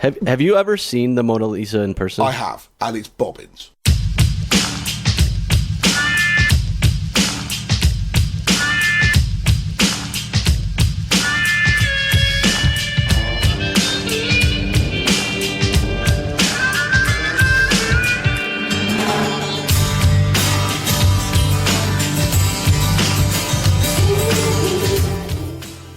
Have you ever seen the Mona Lisa in person? I have, and it's bobbins.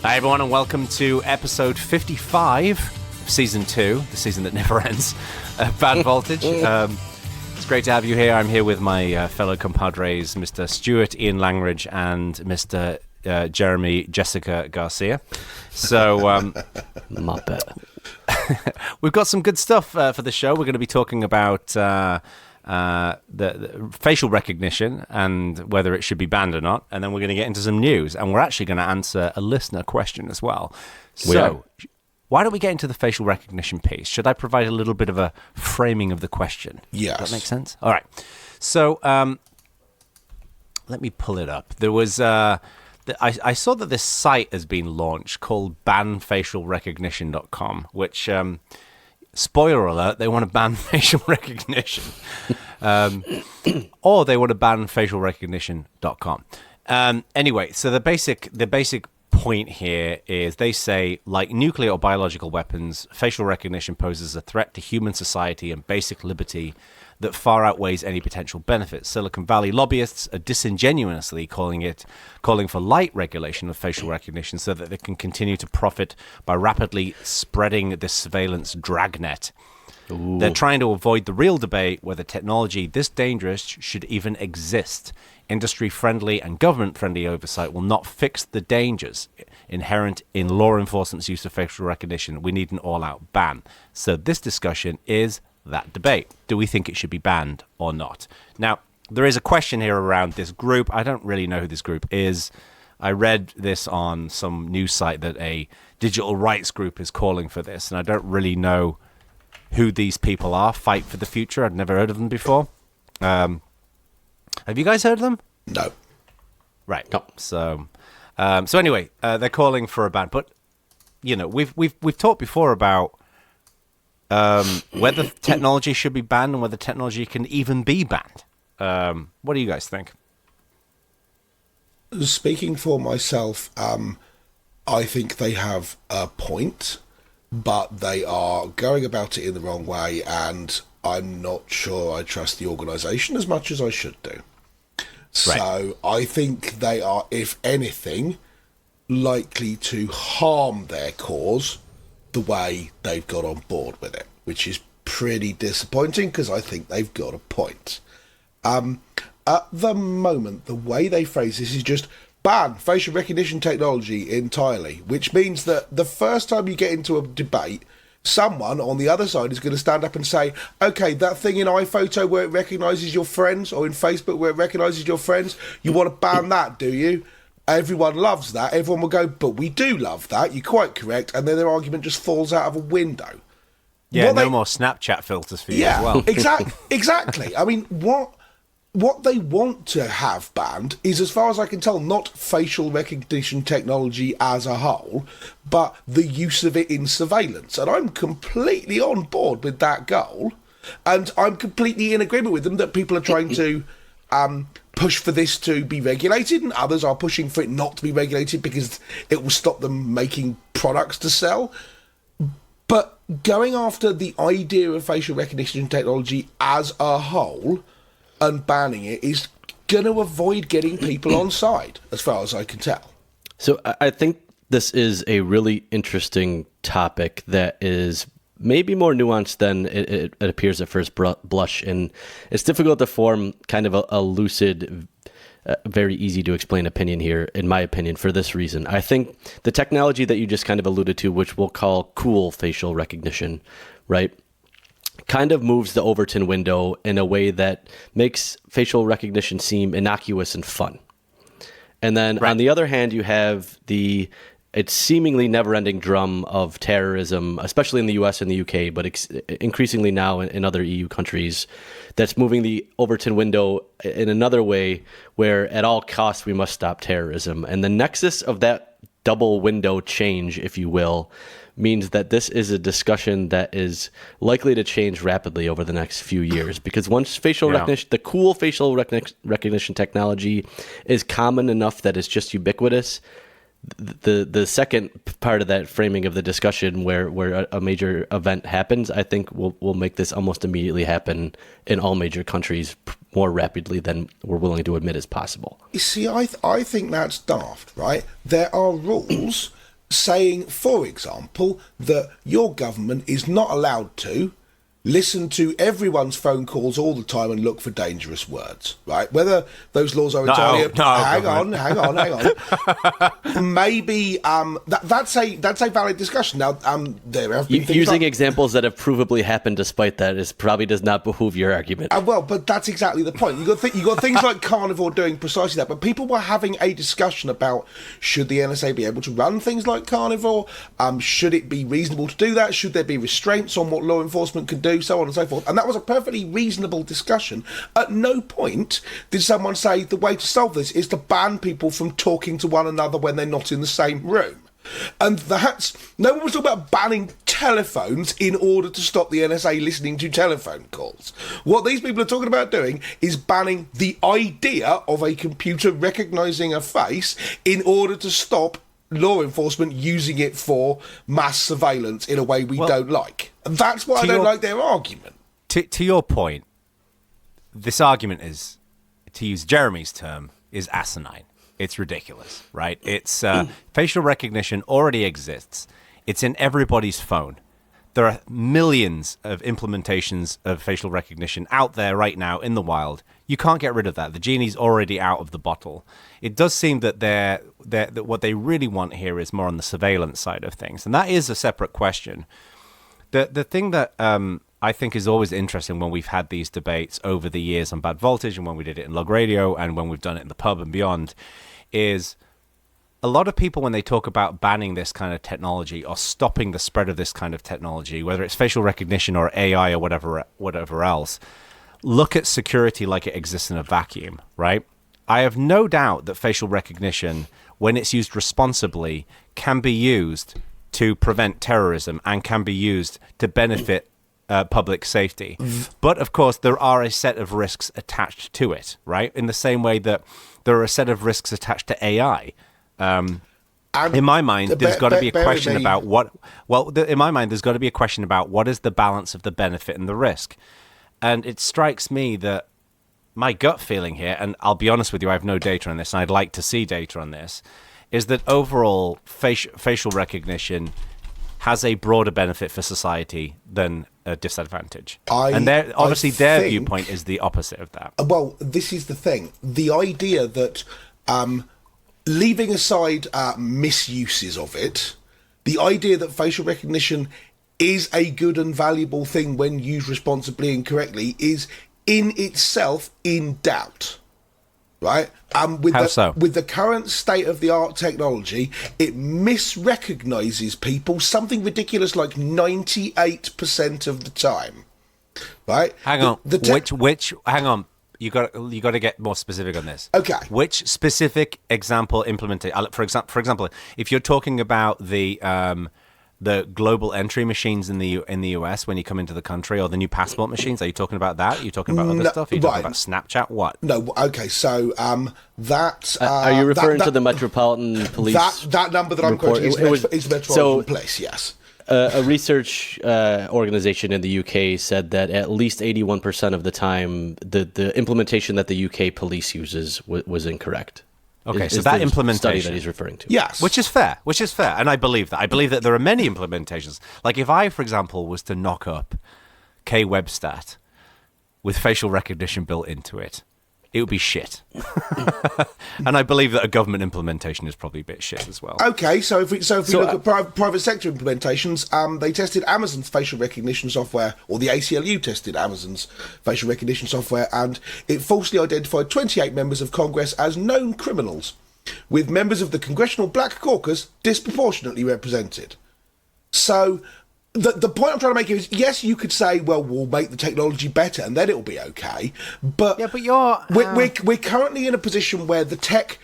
Hi everyone, and welcome to episode 55 of season 2, the season that never ends, Bad Voltage. It's great to have you here. I'm here with my fellow compadres, Mr. Stuart Ian Langridge and Mr. Jeremy Garcia. So, not bad. We've got some good stuff for the show. We're going to be talking about the facial recognition and whether it should be banned or not, and then we're going to get into some news, and we're actually going to answer a listener question as well. So why don't we get into the facial recognition piece? Should I provide a little bit of a framing of the question? Yes. Does that make sense? All right. So let me pull it up. There was I saw that this site has been launched called banfacialrecognition.com, which spoiler alert, they want to ban facial recognition. Or they want to ban facialrecognition.com. Anyway, so the basic point here is they say, like nuclear or biological weapons, facial recognition poses a threat to human society and basic liberty that far outweighs any potential benefits. Silicon Valley lobbyists are disingenuously calling for light regulation of facial recognition so that they can continue to profit by rapidly spreading this surveillance dragnet. Ooh. They're trying to avoid the real debate whether technology this dangerous should even exist. Industry-friendly and government-friendly oversight will not fix the dangers inherent in law enforcement's use of facial recognition. We need an all-out ban. So this discussion is that debate. Do we think it should be banned or not? Now, there is a question here around this group. I don't really know who this group is. I read this on some news site that a digital rights group is calling for this, and I don't really know who these people are. Fight for the Future. I'd never heard of them before. Have you guys heard of them? No. Right. No. So anyway, they're calling for a ban. But you know, we've talked before about whether technology should be banned and whether technology can even be banned. What do you guys think? Speaking for myself, I think they have a point, but they are going about it in the wrong way, and I'm not sure I trust the organisation as much as I should do. Right. So I think they are, if anything, likely to harm their cause the way they've got on board with it, which is pretty disappointing because I think they've got a point. At the moment, the way they phrase this is just ban facial recognition technology entirely, which means that the first time you get into a debate, someone on the other side is going to stand up and say, okay, that thing in iPhoto where it recognises your friends, or in Facebook where it recognises your friends, you want to ban that, do you? Everyone loves that. Everyone will go, but we do love that. You're quite correct. And then their argument just falls out of a window. Yeah, no more Snapchat filters for you as well. Exactly. I mean, what they want to have banned is, as far as I can tell, not facial recognition technology as a whole, but the use of it in surveillance. And I'm completely on board with that goal. And I'm completely in agreement with them that people are trying to push for this to be regulated, and others are pushing for it not to be regulated because it will stop them making products to sell. But going after the idea of facial recognition technology as a whole and banning it is going to avoid getting people on side, as far as I can tell. So I think this is a really interesting topic that is maybe more nuanced than it appears at first blush, and it's difficult to form kind of a lucid, very easy to explain opinion here, in my opinion, for this reason. I think the technology that you just kind of alluded to, which we'll call cool facial recognition, right, kind of moves the Overton window in a way that makes facial recognition seem innocuous and fun. And then on the other hand, you have it's seemingly never-ending drum of terrorism, especially in the US and the UK, but increasingly now in other EU countries, that's moving the Overton window in another way where at all costs we must stop terrorism. And the nexus of that double window change, if you will, means that this is a discussion that is likely to change rapidly over the next few years. Because once facial recognition, the cool facial recognition technology is common enough that it's just ubiquitous, the second part of that framing of the discussion where a major event happens, I think will make this almost immediately happen in all major countries more rapidly than we're willing to admit is possible. You see, I think that's daft, right? There are rules saying, for example, that your government is not allowed to listen to everyone's phone calls all the time and look for dangerous words, right? Whether those laws are entirely... Hang on. Maybe that's a valid discussion. Now, there have been things using examples that have provably happened despite that probably does not behoove your argument. Well, but that's exactly the point. You got things like Carnivore doing precisely that, but people were having a discussion about, should the NSA be able to run things like Carnivore? Should it be reasonable to do that? Should there be restraints on what law enforcement can do? So on and so forth. And that was a perfectly reasonable discussion. At no point did someone say the way to solve this is to ban people from talking to one another when they're not in the same room. And no one was talking about banning telephones in order to stop the NSA listening to telephone calls. What these people are talking about doing is banning the idea of a computer recognising a face in order to stop law enforcement using it for mass surveillance in a way we don't like. And that's why I don't like their argument. To your point, this argument is, to use Jeremy's term, is asinine. It's ridiculous, right? It's facial recognition already exists. It's in everybody's phone. There are millions of implementations of facial recognition out there right now in the wild. You can't get rid of that. The genie's already out of the bottle. It does seem that that what they really want here is more on the surveillance side of things, and that is a separate question. The thing that I think is always interesting when we've had these debates over the years on Bad Voltage, and when we did it in Log Radio, and when we've done it in the pub and beyond, is a lot of people, when they talk about banning this kind of technology or stopping the spread of this kind of technology, whether it's facial recognition or AI or whatever else, look at security like it exists in a vacuum, right? I have no doubt that facial recognition, when it's used responsibly, can be used to prevent terrorism and can be used to benefit public safety. But, of course, there are a set of risks attached to it, right? In the same way that there are a set of risks attached to AI. In my mind, there's got to be a question about what... Well, in my mind, there's got to be a question about what is the balance of the benefit and the risk. And it strikes me that my gut feeling here, and I'll be honest with you, I have no data on this, and I'd like to see data on this, is that overall facial recognition has a broader benefit for society than a disadvantage. Obviously their viewpoint is the opposite of that. Well, this is the thing. The idea that, leaving aside misuses of it, the idea that facial recognition is a good and valuable thing when used responsibly and correctly is in itself in doubt. Right? With the current state-of-the-art technology, it misrecognises people something ridiculous like 98% of the time. Right? Hang on. Hang on. You got to get more specific on this. Okay. Which specific example implemented? For example, if you're talking about the global entry machines in the US when you come into the country, or the new passport machines, are you talking about that? Are you talking about other stuff? Are you talking about Snapchat? What? No. Okay. So that. Are you referring to the Metropolitan Police? That number that I'm quoting is Metropolitan Police. Yes. A research organization in the UK said that at least 81% of the time, the implementation that the UK police uses was incorrect. Okay, so that implementation study that he's referring to, yes, which is fair, and I believe that. I believe that there are many implementations. Like if I, for example, was to knock up KWebstat with facial recognition built into it, it would be shit. And I believe that a government implementation is probably a bit shit as well. Okay, so if we look at private sector implementations, they tested Amazon's facial recognition software, or the ACLU tested Amazon's facial recognition software, and it falsely identified 28 members of Congress as known criminals, with members of the Congressional Black Caucus disproportionately represented. So the point I'm trying to make is, yes, you could say, well, we'll make the technology better and then it'll be okay. But, yeah, but we're currently in a position where the tech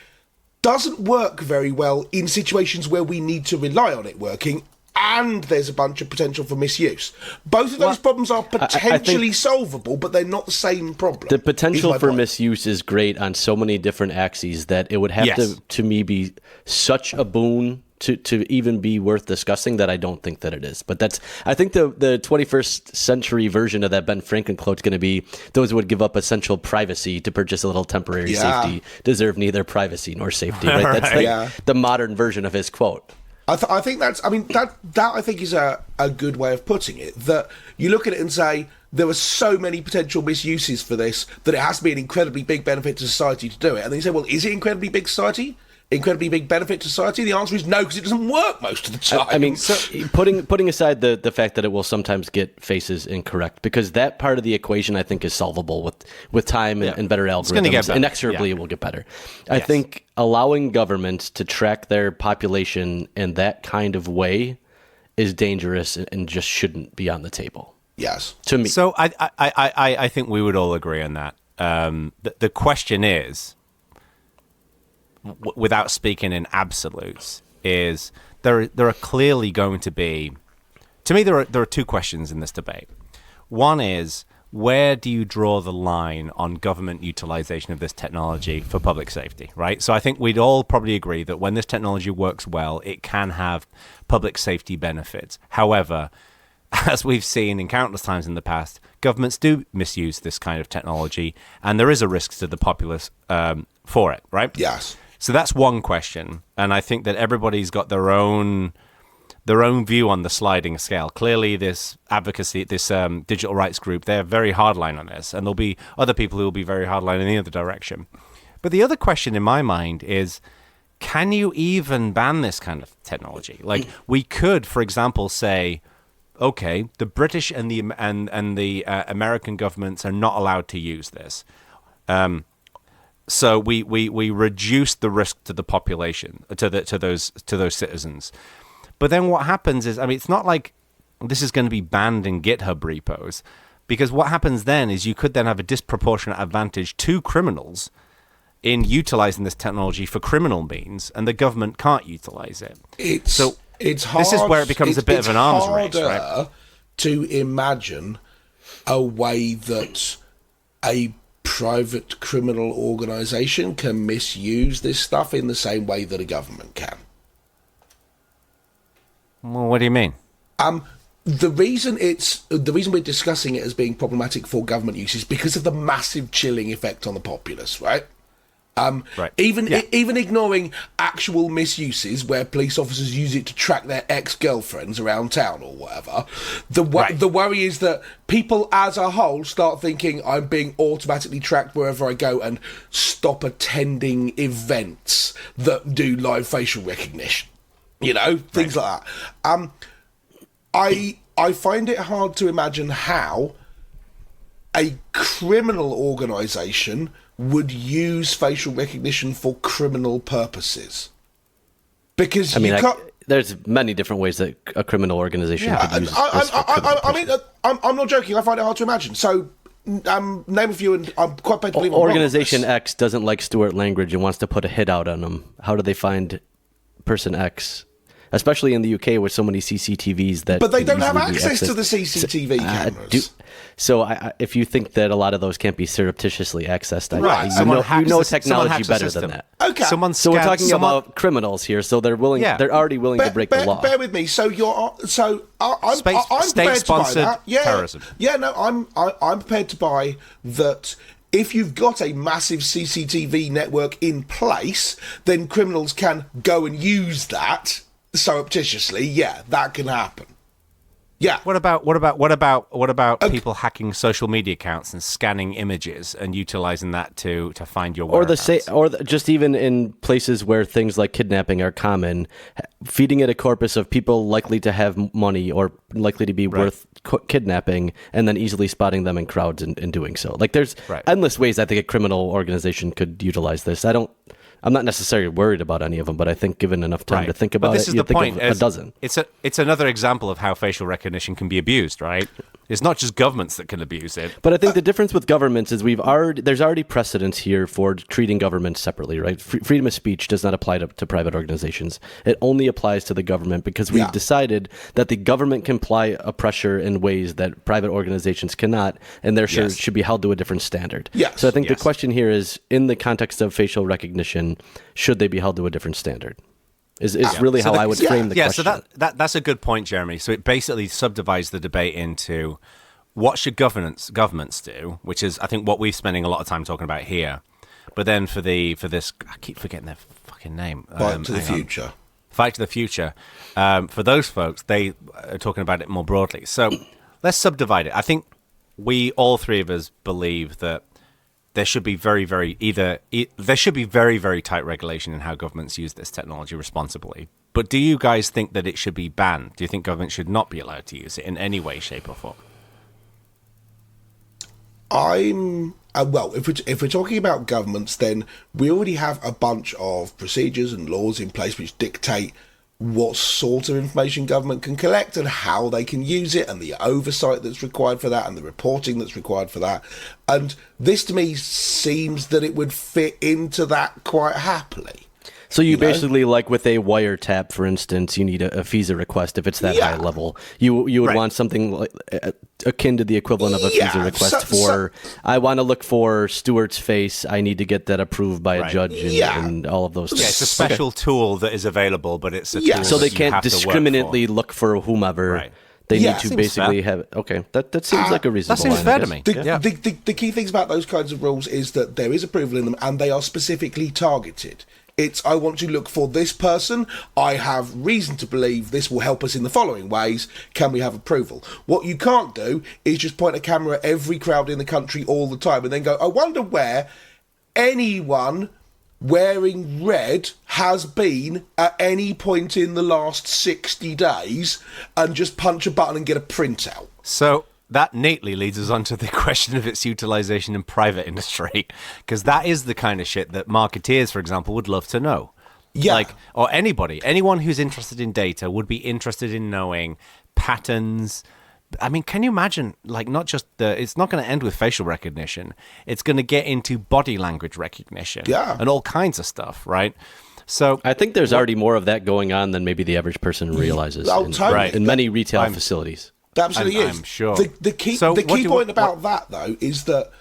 doesn't work very well in situations where we need to rely on it working, and there's a bunch of potential for misuse. Both of those problems are potentially solvable, but they're not the same problem. The potential for misuse is great on so many different axes that it would have to me, be such a boon to even be worth discussing that I don't think that it is. But I think the 21st century version of that Ben Franklin quote is going to be, those who would give up essential privacy to purchase a little temporary safety deserve neither privacy nor safety. Right? That's the modern version of his quote. I think that's, I mean, that I think is a good way of putting it, that you look at it and say, there are so many potential misuses for this that it has to be an incredibly big benefit to society to do it. And then you say, well, is it incredibly big benefit to society? The answer is no, because it doesn't work most of the time. I mean, so putting aside the fact that it will sometimes get faces incorrect, because that part of the equation I think is solvable with time and better algorithms. Inexorably, it will get better. I think allowing governments to track their population in that kind of way is dangerous and just shouldn't be on the table. Yes, to me. So I think we would all agree on that. The question is, without speaking in absolutes, is there are clearly going to be, to me, there are two questions in this debate. One is, where do you draw the line on government utilization of this technology for public safety, right? So I think we'd all probably agree that when this technology works well, it can have public safety benefits. However, as we've seen in countless times in the past, governments do misuse this kind of technology, and there is a risk to the populace for it, right? Yes. So that's one question, and I think that everybody's got their own view on the sliding scale. Clearly, this advocacy, this digital rights group, they're very hardline on this, and there'll be other people who will be very hardline in the other direction. But the other question in my mind is, can you even ban this kind of technology? Like, we could, for example, say, okay, the British and the American governments are not allowed to use this. So we reduce the risk to the population, to those citizens. But then what happens is, I mean, it's not like this is going to be banned in GitHub repos, because what happens then is you could then have a disproportionate advantage to criminals in utilizing this technology for criminal means, and the government can't utilize it. It's hard. This is where it becomes a bit of an arms race, right? To imagine a way that a private criminal organization can misuse this stuff in the same way that a government can. Well, what do you mean? The reason we're discussing it as being problematic for government use is because of the massive chilling effect on the populace, right? Even ignoring actual misuses where police officers use it to track their ex-girlfriends around town or whatever, the worry is that people as a whole start thinking, I'm being automatically tracked wherever I go, and stop attending events that do live facial recognition. You know, things like that. I find it hard to imagine how a criminal organisation would use facial recognition for criminal purposes. Because there's many different ways that a criminal organisation could use this for criminal purposes. I'm not joking. I find it hard to imagine. So, name a few, and I'm quite prepared to believe Organisation X doesn't like Stuart Langridge and wants to put a hit out on him. How do they find person X? Especially in the UK with so many CCTVs that... But they don't have access to the CCTV cameras. If you think that a lot of those can't be surreptitiously accessed, you know technology better than that. Okay. So we're talking about criminals here, so they're willing. Yeah. They're already willing to break the law. Bear with me. So I'm prepared to buy that. Terrorism. Yeah, no, I'm prepared to buy that. If you've got a massive CCTV network in place, then criminals can go and use that surreptitiously. Yeah, that can happen. Yeah. What about people hacking social media accounts and scanning images and utilizing that to find your whereabouts? Just even in places where things like kidnapping are common, feeding it a corpus of people likely to have money or likely to be worth kidnapping, and then easily spotting them in crowds and doing so. Like, there's endless ways I think a criminal organization could utilize this. I'm not necessarily worried about any of them, but I think given enough time to think about this it, is you the think point. of a dozen. It's another example of how facial recognition can be abused, right? It's not just governments that can abuse it. But I think the difference with governments is there's already precedence here for treating governments separately, right? Freedom of speech does not apply to private organizations. It only applies to the government because we've decided that the government can apply a pressure in ways that private organizations cannot, and therefore should be held to a different standard. Yes. So I think the question here is, in the context of facial recognition, should they be held to a different standard? Is really how I would frame the question. So that's a good point, Jeremy. So it basically subdivides the debate into what should governments do, which is, I think, what we're spending a lot of time talking about here. But then for this, I keep forgetting their fucking name. Fight to the future. Fight to the future. For those folks, they are talking about it more broadly. So let's subdivide it. I think we, all three of us, believe that there should be very, very tight regulation in how governments use this technology responsibly. But do you guys think that it should be banned? Do you think government should not be allowed to use it in any way, shape, or form? Well, if we're talking about governments, then we already have a bunch of procedures and laws in place which dictate what sort of information government can collect and how they can use it, and the oversight that's required for that and the reporting that's required for that. And this to me seems that it would fit into that quite happily. So you basically, like with a wiretap, for instance, you need a FISA request if it's that high level. You would want something like, akin to the equivalent of a FISA request I want to look for Stuart's face. I need to get that approved by a judge and all of those things. Yeah, it's a special tool that is available, but it's a tool so they that you can't have to discriminately look for whomever. Right. They need to basically have. Okay, that seems like a reasonable. That seems fair to me. The key things about those kinds of rules is that there is approval in them, and they are specifically targeted. It's, I want to look for this person. I have reason to believe this will help us in the following ways. Can we have approval? What you can't do is just point a camera at every crowd in the country all the time and then go, I wonder where anyone wearing red has been at any point in the last 60 days, and just punch a button and get a printout. So that neatly leads us on to the question of its utilization in private industry, because that is the kind of shit that marketeers, for example, would love to know. Yeah. Or anyone who's interested in data would be interested in knowing patterns. I mean, can you imagine, not just it's not going to end with facial recognition. It's going to get into body language recognition and all kinds of stuff, right? So I think there's already more of that going on than maybe the average person realizes in many retail facilities. That absolutely is. I'm sure. The key point about that, though, is that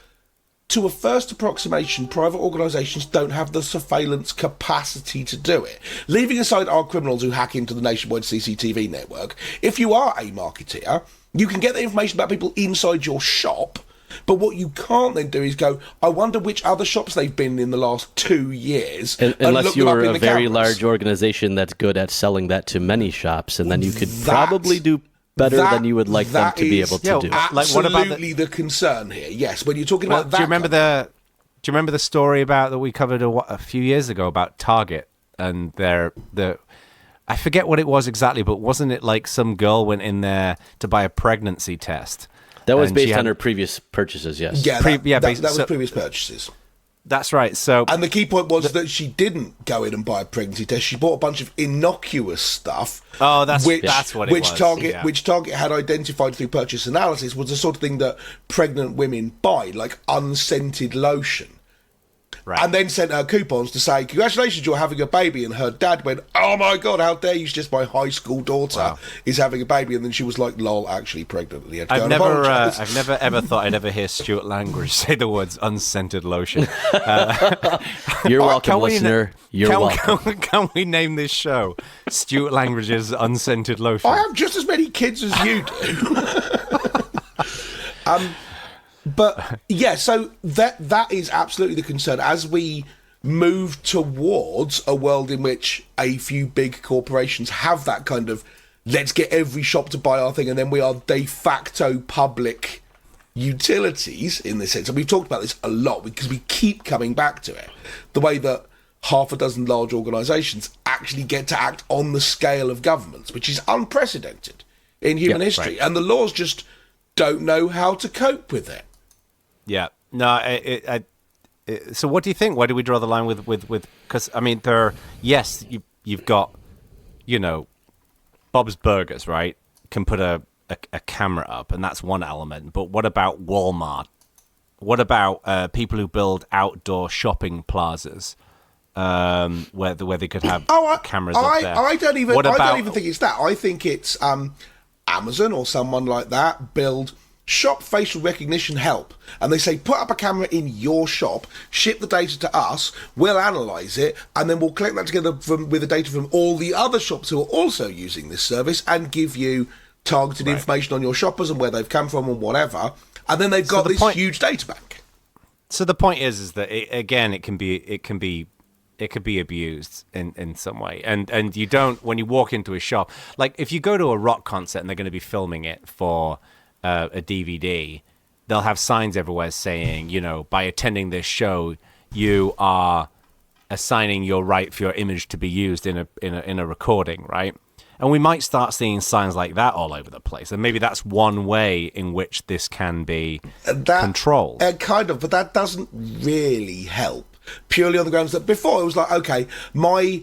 to a first approximation, private organisations don't have the surveillance capacity to do it. Leaving aside our criminals who hack into the nationwide CCTV network, if you are a marketeer, you can get the information about people inside your shop, but what you can't then do is go, I wonder which other shops they've been in the last 2 years. Unless you're a very large organisation that's good at selling that to many shops, and then you could probably do better than you would like them to be able to do. Absolutely the concern here. Yes, when you're talking about that. Do you remember the story about that we covered a few years ago about Target and I forget what it was exactly, but wasn't it like some girl went in there to buy a pregnancy test? That was based on her previous purchases, yes. Yeah, that was previous purchases. That's right. So, and the key point was that she didn't go in and buy a pregnancy test. She bought a bunch of innocuous stuff. Oh, that's what it was. Which Target had identified through purchase analysis was the sort of thing that pregnant women buy, like unscented lotion. Right. And then sent her coupons to say, congratulations, you're having a baby. And her dad went, oh my God, how dare you suggest my high school daughter is having a baby. And then she was like, lol, actually pregnant. And he had to go and apologise. I've never ever thought I'd ever hear Stuart Langridge say the words unscented lotion. You're welcome, listener. You're welcome. Can we name this show Stuart Langridge's Unscented Lotion? I have just as many kids as you do. But yeah, so that is absolutely the concern as we move towards a world in which a few big corporations have that kind of let's get every shop to buy our thing, and then we are de facto public utilities in this sense. And we've talked about this a lot because we keep coming back to it. The way that half a dozen large organisations actually get to act on the scale of governments, which is unprecedented in human history. Right. And the laws just don't know how to cope with it. Yeah. No, so what do you think? Why do we draw the line with because, I mean, you've got, Bob's Burgers, right? Can put a a camera up, and that's one element. But what about Walmart? What about people who build outdoor shopping plazas, where they could have cameras up there? I don't even think it's that. I think it's Amazon or someone like that build shop facial recognition help, and they say put up a camera in your shop, ship the data to us, we'll analyse it, and then we'll collect that together with the data from all the other shops who are also using this service and give you targeted information on your shoppers and where they've come from and whatever, and then they've got this huge data bank. So the point is that it can be abused in some way, and you don't, when you walk into a shop, like if you go to a rock concert and they're going to be filming it for a DVD, they'll have signs everywhere saying, by attending this show, you are assigning your right for your image to be used in a recording, right? And we might start seeing signs like that all over the place, and maybe that's one way in which this can be controlled. Kind of, but that doesn't really help. Purely on the grounds that before it was like, okay, my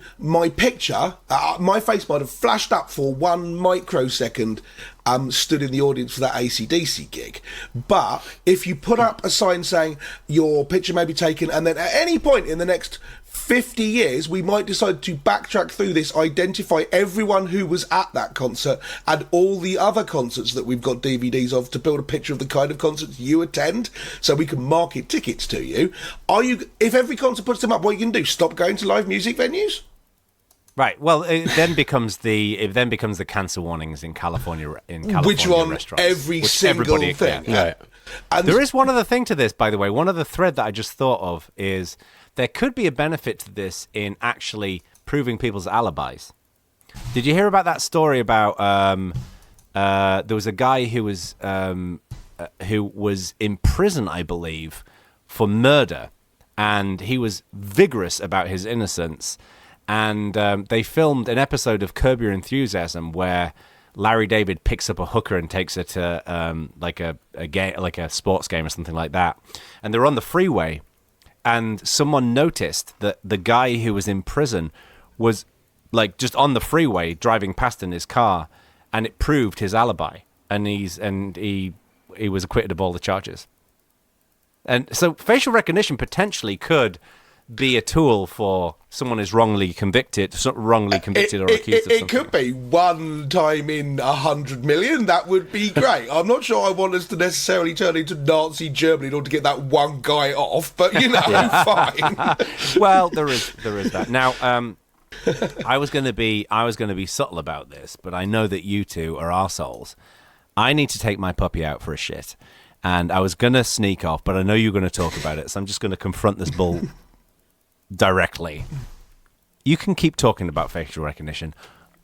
picture, my face might have flashed up for 1 microsecond, stood in the audience for that AC/DC gig. But if you put up a sign saying your picture may be taken, and then at any point in the next 50 years, we might decide to backtrack through this, identify everyone who was at that concert and all the other concerts that we've got DVDs of to build a picture of the kind of concerts you attend, so we can market tickets to you. If every concert puts them up, what are you going to do? Stop going to live music venues? Right. Well, it then becomes the cancer warnings in California which are on restaurants, every single thing. Yeah. Right. And there is one other thing to this, by the way. One other thread that I just thought of is there could be a benefit to this in actually proving people's alibis. Did you hear about that story about there was a guy who was in prison, I believe, for murder, and he was vigorous about his innocence. And they filmed an episode of Curb Your Enthusiasm where Larry David picks up a hooker and takes her to like a sports game or something like that. And they're on the freeway, and someone noticed that the guy who was in prison was like just on the freeway driving past in his car, and it proved his alibi. And he was acquitted of all the charges. And so facial recognition potentially could be a tool for someone who's wrongly convicted or accused of something. It could be 1 time in 100 million. That would be great. I'm not sure I want us to necessarily turn into Nazi Germany in order to get that one guy off, but fine. Well, there is that. Now, I was going to be subtle about this, but I know that you two are arseholes. I need to take my puppy out for a shit, and I was going to sneak off, but I know you're going to talk about it, so I'm just going to confront this bull directly. You can keep talking about facial recognition.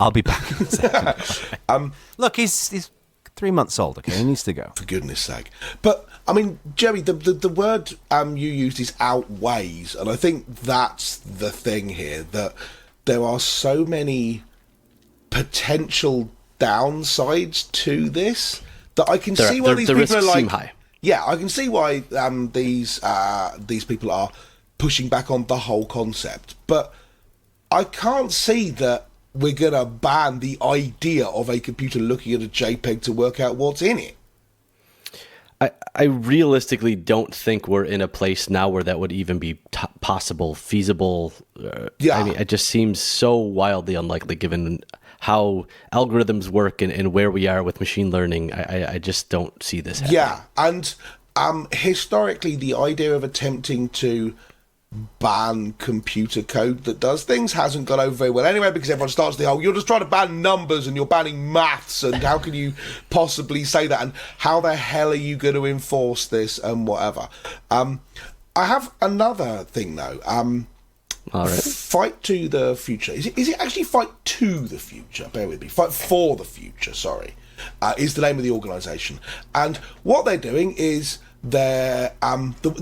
I'll be back in a second. Look, he's 3 months old, okay? He needs to go. For goodness sake. But, I mean, Jeremy, the word you used is outweighs, and I think that's the thing here, that there are so many potential downsides to this that I can see why these people are like... seem high. Yeah, I can see why these people are pushing back on the whole concept, but I can't see that we're going to ban the idea of a computer looking at a JPEG to work out what's in it. I realistically don't think we're in a place now where that would even be possible, feasible. Yeah. I mean, it just seems so wildly unlikely given how algorithms work and where we are with machine learning. I just don't see this happening. Yeah, and historically, the idea of attempting to ban computer code that does things hasn't gone over very well anyway, because everyone starts the whole, you're just trying to ban numbers and you're banning maths, and how can you possibly say that, and how the hell are you going to enforce this, and whatever. I have another thing though. All right. Fight to the Future. Is it actually Fight to the Future? Bear with me. Fight for the Future, sorry. Is the name of the organisation. And what they're doing is the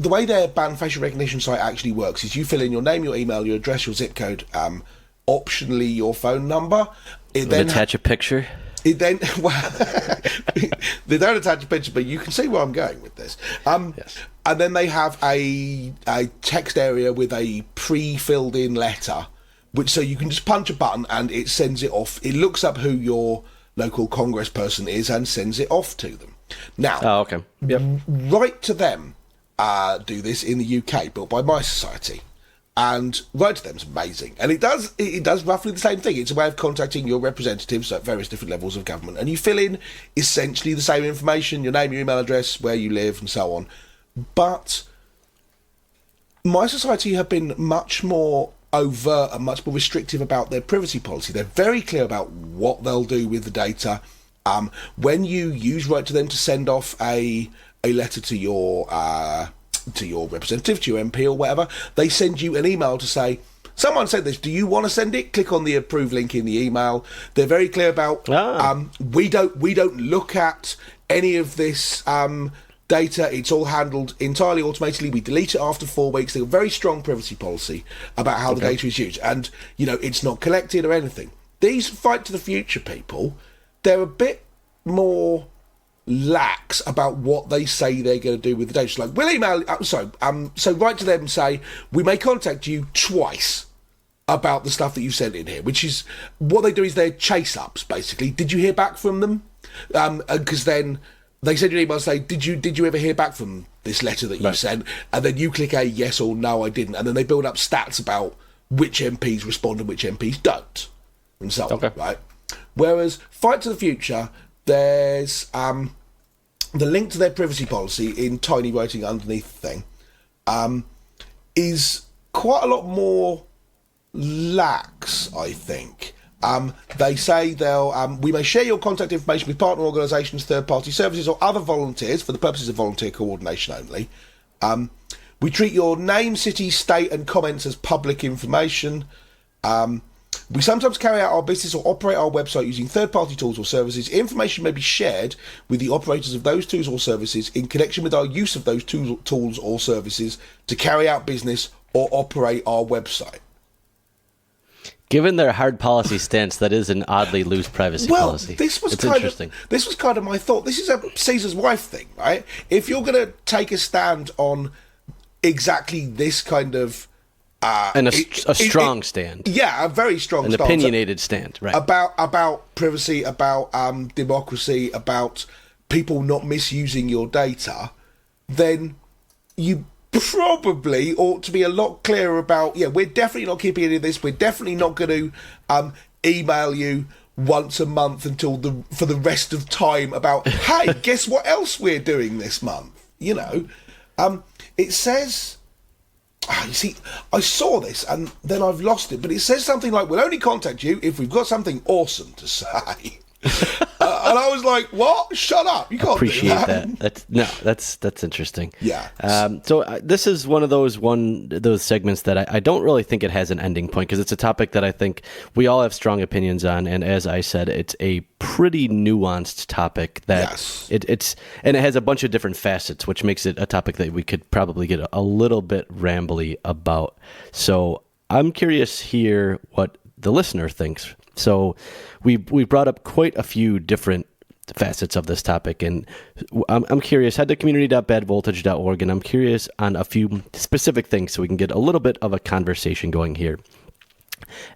way their banned facial recognition site actually works is you fill in your name, your email, your address, your zip code, optionally your phone number. Then attach a picture. They don't attach a picture, but you can see where I'm going with this. Yes. And then they have a text area with a pre-filled in letter, which so you can just punch a button and it sends it off. It looks up who your local congressperson is and sends it off to them. Now, okay. Yep. Right to Them do this in the UK, built by My Society. And Right to Them's amazing. And it does roughly the same thing. It's a way of contacting your representatives at various different levels of government. And you fill in essentially the same information, your name, your email address, where you live, and so on. But My Society have been much more overt and much more restrictive about their privacy policy. They're very clear about what they'll do with the data. When you use Right to Them to send off a letter to your representative, to your MP or whatever, they send you an email to say, someone said this, do you want to send it? Click on the approve link in the email. They're very clear about we don't look at any of this data. It's all handled entirely automatically. We delete it after 4 weeks. They have a very strong privacy policy about how the data is used, and it's not collected or anything. These Fight to the Future people, they're a bit more lax about what they say they're going to do with the data. Like, we'll email. So Write to Them and say, we may contact you twice about the stuff that you sent in here, which is what they do is they're chase ups, basically. Did you hear back from them? Because then they send you an email and say, did you ever hear back from this letter that you sent? And then you click a yes or no, I didn't. And then they build up stats about which MPs respond and which MPs don't, and so on, right? Whereas Fight to the Future, there's the link to their privacy policy in tiny writing underneath the thing is quite a lot more lax, I think. They say we may share your contact information with partner organisations, third-party services or other volunteers for the purposes of volunteer coordination only. We treat your name, city, state and comments as public information. We sometimes carry out our business or operate our website using third-party tools or services. Information may be shared with the operators of those tools or services in connection with our use of those tools or services to carry out business or operate our website. Given their hard policy stance, that is an oddly loose privacy policy. This was interesting. This was kind of my thought. This is a Caesar's wife thing, right? If you're going to take a stand on exactly this kind of and a strong stand. Yeah, a very strong an stand. An opinionated stand, right. About privacy, about democracy, about people not misusing your data, then you probably ought to be a lot clearer about, we're definitely not keeping any of this, we're definitely not going to email you once a month for the rest of time about, hey, guess what else we're doing this month? It says... you see, I saw this and then I've lost it, but it says something like, we'll only contact you if we've got something awesome to say. And I was like, what? Shut up. You can't appreciate do that. That's interesting. Yeah. So this is one of those segments that I don't really think it has an ending point, because it's a topic that I think we all have strong opinions on. And as I said, it's a pretty nuanced topic that it has a bunch of different facets, which makes it a topic that we could probably get a little bit rambly about. So I'm curious here what the listener thinks. So we brought up quite a few different facets of this topic, and I'm curious. Head to community.badvoltage.org, and I'm curious on a few specific things so we can get a little bit of a conversation going here.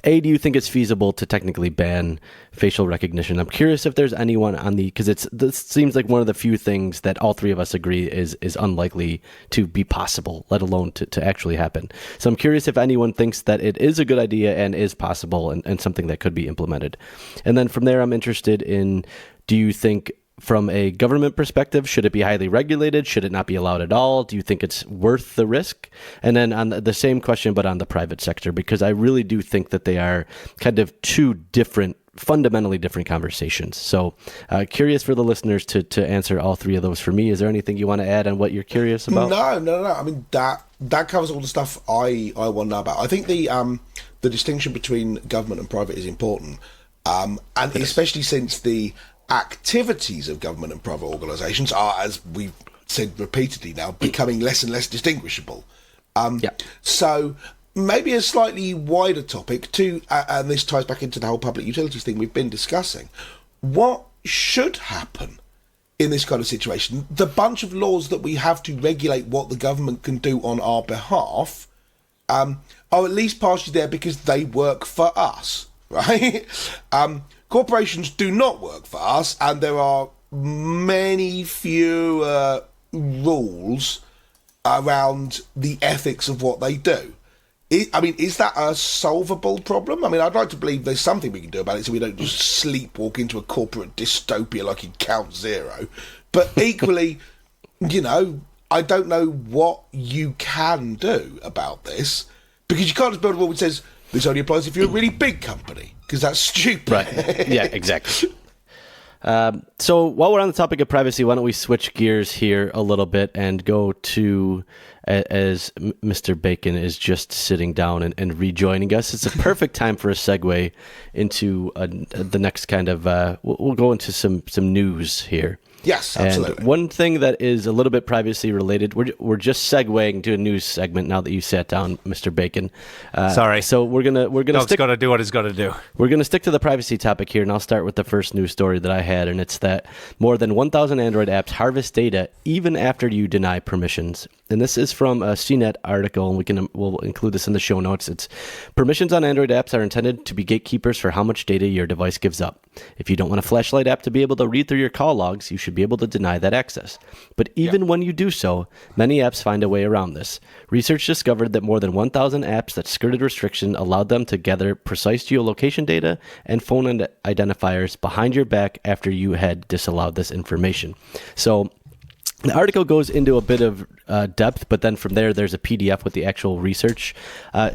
A, do you think it's feasible to technically ban facial recognition? I'm curious if there's anyone on because this seems like one of the few things that all three of us agree is unlikely to be possible, let alone to actually happen. So I'm curious if anyone thinks that it is a good idea and is possible and something that could be implemented. And then from there, I'm interested in, do you think from a government perspective, should it be highly regulated? Should it not be allowed at all? Do you think it's worth the risk? And then on the same question, but on the private sector, because I really do think that they are kind of two fundamentally different conversations. So curious for the listeners to answer all three of those for me. Is there anything you want to add on what you're curious about? No. I mean, that covers all the stuff I want to know about. I think the distinction between government and private is important. And especially since the activities of government and private organisations are, as we've said repeatedly now, becoming less and less distinguishable. So maybe a slightly wider topic too, and this ties back into the whole public utilities thing we've been discussing. What should happen in this kind of situation? The bunch of laws that we have to regulate what the government can do on our behalf are at least partially there because they work for us, right? corporations do not work for us, and there are many fewer rules around the ethics of what they do. Is that a solvable problem? I mean, I'd like to believe there's something we can do about it so we don't just sleepwalk into a corporate dystopia like in Count Zero. But equally, I don't know what you can do about this, because you can't just build a rule which says this only applies if you're a really big company, because that's stupid. Right. Yeah, exactly. So while we're on the topic of privacy, why don't we switch gears here a little bit and go to, as Mr. Bacon is just sitting down and rejoining us, it's a perfect time for a segue into the next kind of, we'll go into some news here. Yes, absolutely. And one thing that is a little bit privacy related, we're just segueing to a news segment now that you sat down, Mr. Bacon. Sorry. So we're gonna Dog's got to do what it's got to do. We're gonna stick to the privacy topic here, and I'll start with the first news story that I had, and it's that more than 1,000 Android apps harvest data even after you deny permissions. And this is from a CNET article, and we'll include this in the show notes. It's permissions on Android apps are intended to be gatekeepers for how much data your device gives up. If you don't want a flashlight app to be able to read through your call logs, you should be able to deny that access. But even when you do so, many apps find a way around this. Research discovered that more than 1,000 apps that skirted restriction allowed them to gather precise geolocation data and phone identifiers behind your back after you had disallowed this information. So the article goes into a bit of depth, but then from there's a PDF with the actual research.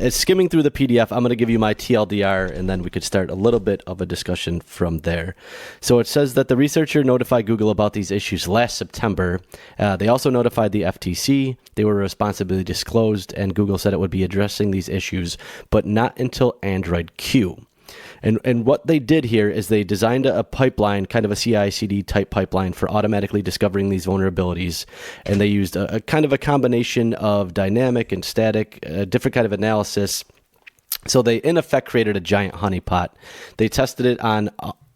Skimming through the PDF, I'm going to give you my TLDR, and then we could start a little bit of a discussion from there. So it says that the researcher notified Google about these issues last September. They also notified the FTC. They were responsibly disclosed, and Google said it would be addressing these issues, but not until Android Q. And what they did here is they designed a pipeline, kind of a CI/CD type pipeline for automatically discovering these vulnerabilities. And they used a kind of a combination of dynamic and static, different kind of analysis. So they, in effect, created a giant honeypot. They tested it on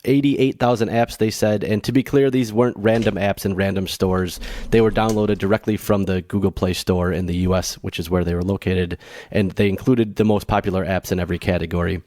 88,000 apps, they said. And to be clear, these weren't random apps in random stores. They were downloaded directly from the Google Play Store in the US, which is where they were located. And they included the most popular apps in every category.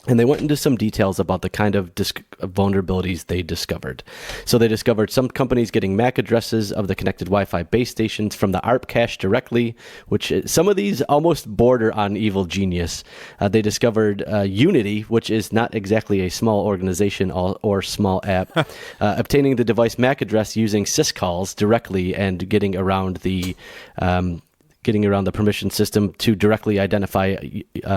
And they went into some details about the kind of vulnerabilities they discovered. So they discovered some companies getting MAC addresses of the connected Wi-Fi base stations from the ARP cache directly, which some of these almost border on evil genius. They discovered Unity, which is not exactly a small organization or small app, obtaining the device MAC address using syscalls directly and getting around the permission system to directly identify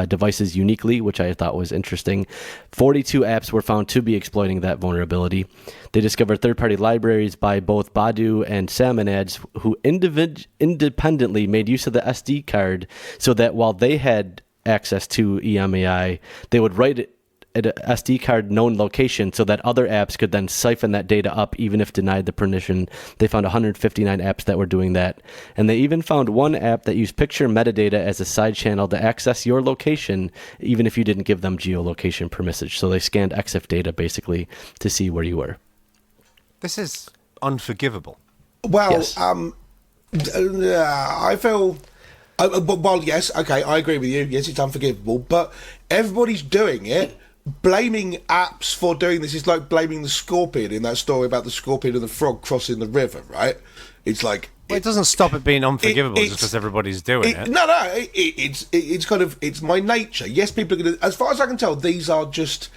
devices uniquely, which I thought was interesting. 42 apps were found to be exploiting that vulnerability. They discovered third-party libraries by both Badu and Salmonads who independently made use of the SD card so that while they had access to EMAI, they would write it at a SD card known location so that other apps could then siphon that data up even if denied the permission. They found 159 apps that were doing that. And they even found one app that used picture metadata as a side channel to access your location even if you didn't give them geolocation permission. So they scanned EXIF data basically to see where you were. This is unforgivable. Well, Yes. I feel... well, yes, okay, I agree with you. Yes, it's unforgivable, but everybody's doing it. Blaming apps for doing this is like blaming the scorpion in that story about the scorpion and the frog crossing the river, right? It's like... Well, it doesn't stop it being unforgivable just because everybody's doing it. No, it's kind of... It's my nature. Yes, people are going to... As far as I can tell, these are just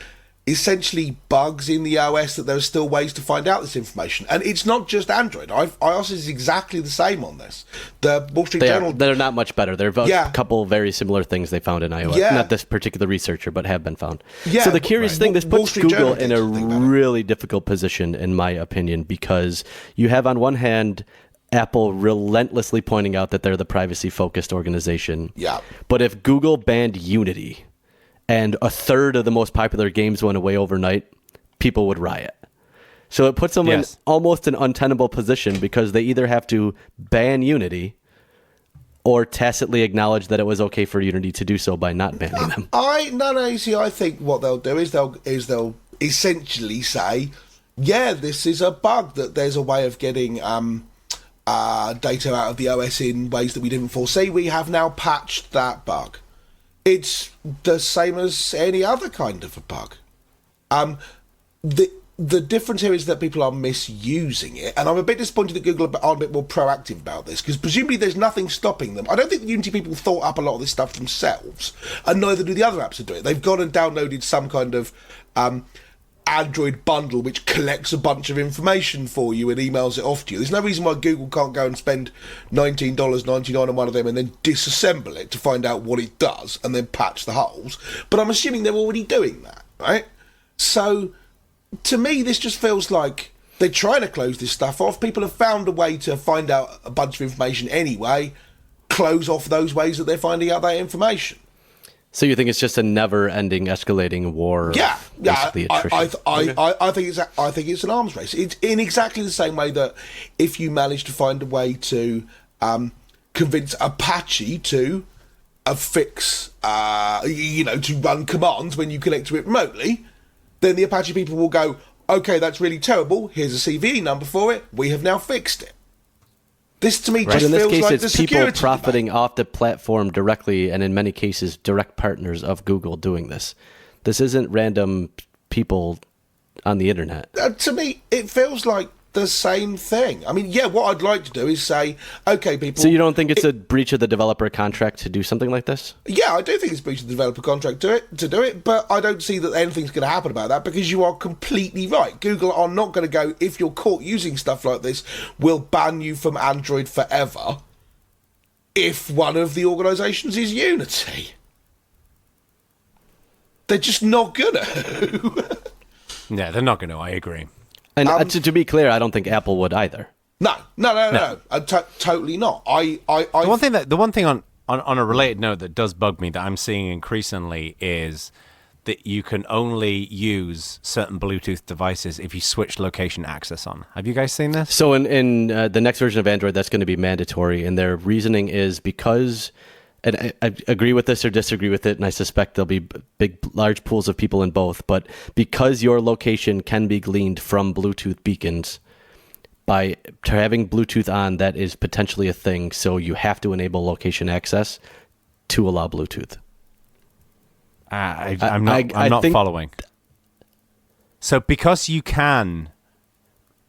essentially bugs in the OS that there are still ways to find out this information. And it's not just Android. iOS is exactly the same on this. The Wall Street Journal... They're not much better. There are a couple very similar things they found in iOS. Yeah. Not this particular researcher, but have been found. Yeah, so the curious thing, this Wall puts Street Google Journal in a thinks the thing about it. really difficult position, in my opinion, because you have on one hand Apple relentlessly pointing out that they're the privacy-focused organization. Yeah. But if Google banned Unity and a third of the most popular games went away overnight, people would riot. So it puts them in almost an untenable position because they either have to ban Unity or tacitly acknowledge that it was okay for Unity to do so by not banning them. I think what they'll do is they'll essentially say, yeah, this is a bug, that there's a way of getting data out of the OS in ways that we didn't foresee. We have now patched that bug. It's the same as any other kind of a bug. The difference here is that people are misusing it, and I'm a bit disappointed that Google are a bit more proactive about this, because presumably there's nothing stopping them. I don't think the Unity people thought up a lot of this stuff themselves, and neither do the other apps that do it. They've gone and downloaded some kind of Android bundle which collects a bunch of information for you and emails it off to you. There's no reason why Google can't go and spend $19.99 on one of them and then disassemble it to find out what it does and then patch the holes. But I'm assuming they're already doing that, right? So to me, this just feels like they're trying to close this stuff off. People have found a way to find out a bunch of information anyway. Close off those ways that they're finding out that information. So you think it's just a never-ending, escalating war? Yeah, basically attrition. I think it's an arms race. It's in exactly the same way that if you manage to find a way to convince Apache to fix, to run commands when you connect to it remotely, then the Apache people will go, okay, that's really terrible. Here's a CVE number for it. We have now fixed it. This to me just in this feels case, like it's the people security profiting debate. off the platform directly, and in many cases, direct partners of Google doing this. This isn't random people on the internet. To me, it feels like the same thing. I mean, yeah, what I'd like to do is say, okay, people... So you don't think it's a breach of the developer contract to do something like this? Yeah, I do think it's a breach of the developer contract to do it, but I don't see that anything's going to happen about that, because you are completely right. Google are not going to go, if you're caught using stuff like this, we'll ban you from Android forever if one of the organisations is Unity. They're just not going to. Yeah, they're not going to, I agree. And to be clear, I don't think Apple would either. No. Totally not. The one thing on a related note that does bug me that I'm seeing increasingly is that you can only use certain Bluetooth devices if you switch location access on. Have you guys seen this? So in the next version of Android, that's going to be mandatory, and their reasoning is because... And I agree with this or disagree with it, and I suspect there'll be large pools of people in both. But because your location can be gleaned from Bluetooth beacons, by having Bluetooth on, that is potentially a thing. So you have to enable location access to allow Bluetooth. I'm not following. So because you can...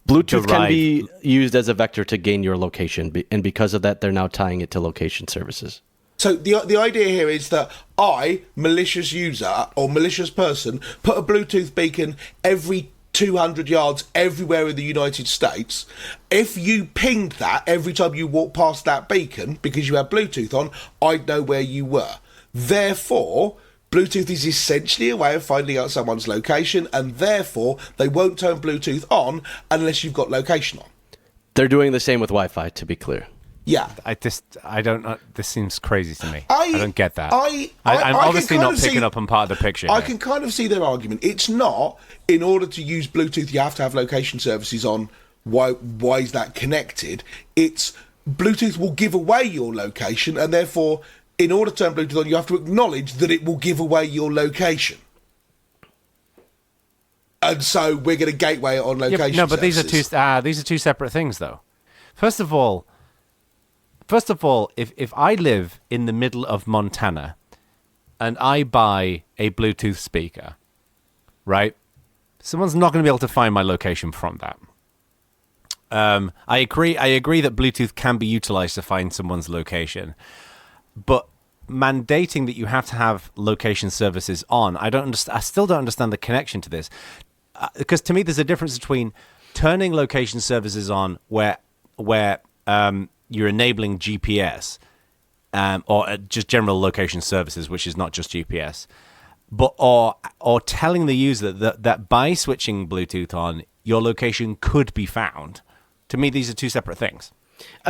Bluetooth can be used as a vector to gain your location, and because of that, they're now tying it to location services. So the idea here is that I, malicious user or malicious person, put a Bluetooth beacon every 200 yards everywhere in the United States. If you pinged that every time you walk past that beacon because you had Bluetooth on, I'd know where you were. Therefore, Bluetooth is essentially a way of finding out someone's location, and therefore they won't turn Bluetooth on unless you've got location on. They're doing the same with Wi-Fi, to be clear. Yeah. I don't know. This seems crazy to me. I don't get that. I'm I obviously not picking up on part of the picture. I can kind of see their argument. It's not, in order to use Bluetooth, you have to have location services on. Why is that connected? It's Bluetooth will give away your location, and therefore, in order to turn Bluetooth on, you have to acknowledge that it will give away your location. And so we're going to gateway it on location no, but services. these are two separate things, though. First of all, if I live in the middle of Montana and I buy a Bluetooth speaker, right? Someone's not going to be able to find my location from that. I agree that Bluetooth can be utilized to find someone's location, but mandating that you have to have location services on, I still don't understand the connection to this, because to me there's a difference between turning location services on where you're enabling GPS or just general location services, which is not just GPS, but or telling the user that by switching Bluetooth on, your location could be found. To me, these are two separate things.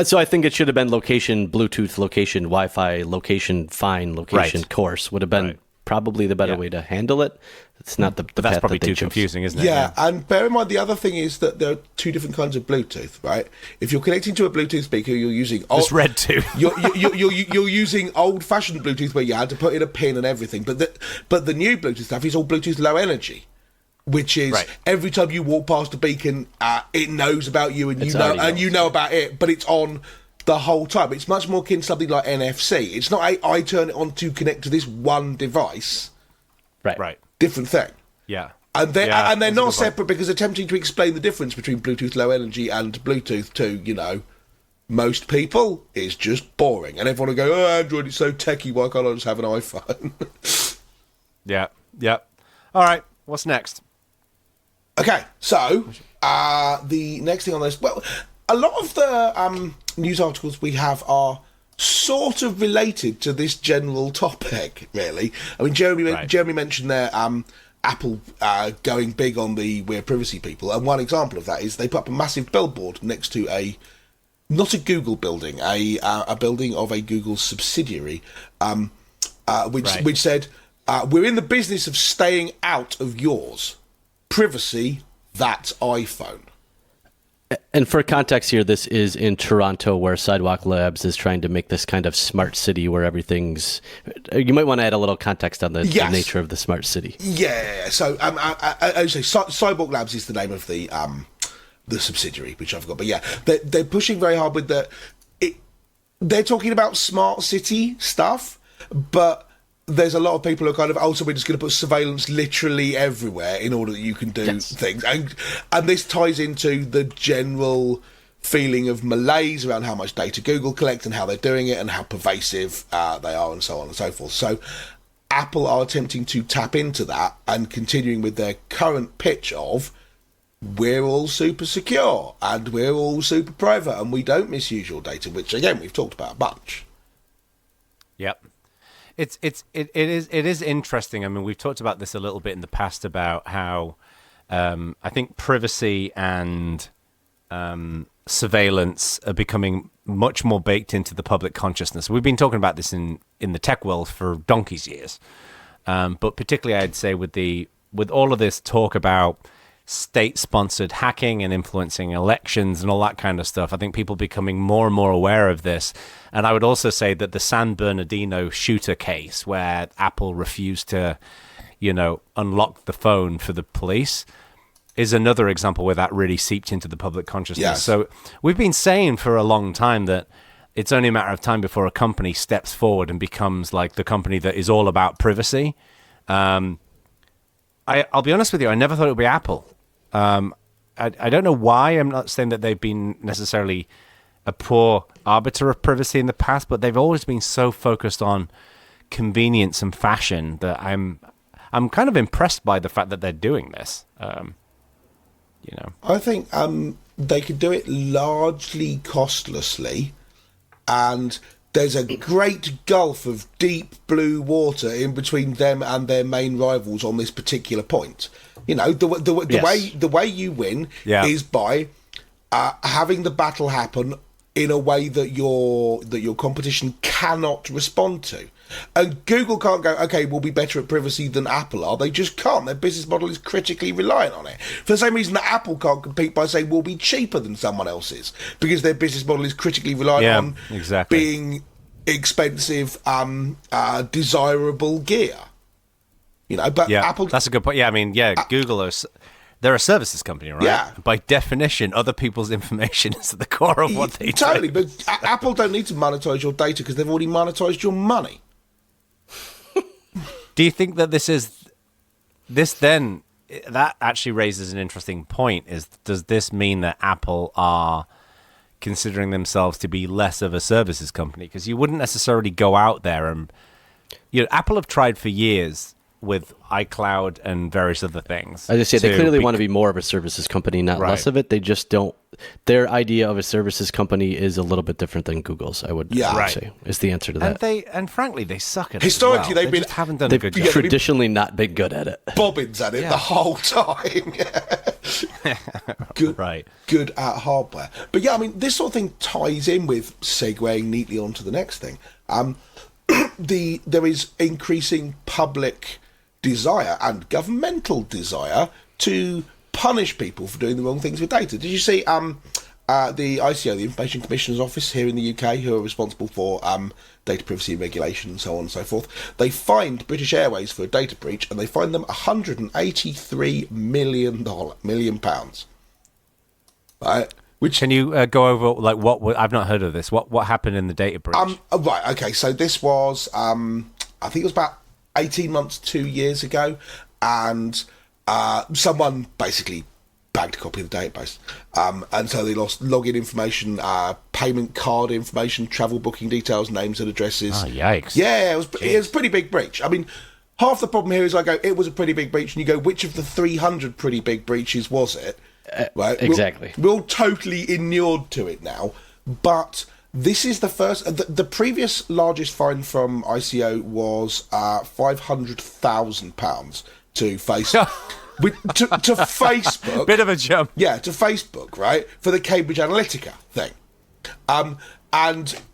So I think it should have been location, Bluetooth, location, Wi-Fi, location, fine, location, course would have been probably the better way to handle it. It's not the But that's path probably that they too chose. confusing, isn't it? Yeah, and bear in mind the other thing is that there are two different kinds of Bluetooth, right? If you're connecting to a Bluetooth speaker, you're using It's red too. you're using old-fashioned Bluetooth where you had to put in a pin and everything. But the new Bluetooth stuff is all Bluetooth low energy, which is every time you walk past a beacon, it knows about you and you know about it, but it's on the whole time. It's much more akin to something like NFC. It's not I turn it on to connect to this one device. Right. Different thing. Yeah. And they're, Yeah, and they're that's a not good point. separate because attempting to explain the difference between Bluetooth Low Energy and Bluetooth to, most people is just boring. And everyone will go, oh, Android is so techie, why can't I just have an iPhone? Yeah. All right, what's next? Okay, so the next thing on this, well, a lot of the news articles we have are sort of related to this general topic, really. I mean, Jeremy mentioned there Apple going big on the we're privacy people, and one example of that is they put up a massive billboard next to not a Google building, a building of a Google subsidiary, which said, we're in the business of staying out of yours. Privacy, that's iPhone. And for context here, this is in Toronto, where Sidewalk Labs is trying to make this kind of smart city where everything's... You might want to add a little context on the nature of the smart city. Yeah, so I say Sidewalk Labs is the name of the subsidiary, which I've got. But yeah, they're pushing very hard with they're talking about smart city stuff, but there's a lot of people who are kind of, so we're just going to put surveillance literally everywhere in order that you can do things. And this ties into the general feeling of malaise around how much data Google collect and how they're doing it and how pervasive they are and so on and so forth. So Apple are attempting to tap into that and continuing with their current pitch of, we're all super secure and we're all super private and we don't misuse your data, which again, we've talked about a bunch. Yep. It is interesting. I mean, we've talked about this a little bit in the past about how I think privacy and surveillance are becoming much more baked into the public consciousness. We've been talking about this in the tech world for donkey's years, but particularly I'd say with all of this talk about state-sponsored hacking and influencing elections and all that kind of stuff, I think people becoming more and more aware of this. And I would also say that the San Bernardino shooter case, where Apple refused to, unlock the phone for the police, is another example where that really seeped into the public consciousness. Yes. So we've been saying for a long time that it's only a matter of time before a company steps forward and becomes like the company that is all about privacy. I'll be honest with you, I never thought it would be Apple. I don't know why. I'm not saying that they've been necessarily a poor arbiter of privacy in the past, but they've always been so focused on convenience and fashion that I'm kind of impressed by the fact that they're doing this. I think they could do it largely costlessly, and there's a great gulf of deep blue water in between them and their main rivals on this particular point. The way you win is by having the battle happen in a way that your competition cannot respond to. And Google can't go, okay, we'll be better at privacy than Apple are. They just can't. Their business model is critically reliant on it. For the same reason that Apple can't compete by saying we'll be cheaper than someone else's, because their business model is critically reliant on being expensive, desirable gear. But Apple... That's a good point. Yeah, I mean, Google they're a services company, right? Yeah. By definition, other people's information is at the core of what they do. Totally, but Apple don't need to monetize your data because they've already monetized your money. Do you think that that actually raises an interesting point, does this mean that Apple are considering themselves to be less of a services company? Because you wouldn't necessarily go out there and... Apple have tried for years with iCloud and various other things. As I say, they clearly want to be more of a services company, not less of it. They just don't. Their idea of a services company is a little bit different than Google's. I would say is the answer to that. And frankly, they suck at it. Historically, they just haven't done a good job. They've traditionally not been good at it. Bobbins at it the whole time. Good at hardware. But yeah, I mean, this sort of thing ties in with segueing neatly onto the next thing. There is increasing public desire and governmental desire to punish people for doing the wrong things with data. Did you see the ICO, the Information Commissioner's Office here in the UK, who are responsible for data privacy and regulation and so on and so forth? They fined British Airways for a data breach, and they fined them £183 million. Right? Which, can you go over what I've not heard of this? What happened in the data breach? Right. Okay. So this was I think it was about 18 months, 2 years ago, and Someone basically bagged a copy of the database. And so they lost login information, payment card information, travel booking details, names and addresses. Oh, yikes. Yeah, it was a pretty big breach. I mean, half the problem here is I go, it was a pretty big breach, and you go, which of the 300 pretty big breaches was it? Right? Exactly. We're all totally inured to it now, but this is the first. The previous largest fine from ICO was £500,000 to Facebook. to Facebook. Bit of a jump. Yeah, to Facebook, right, for the Cambridge Analytica thing.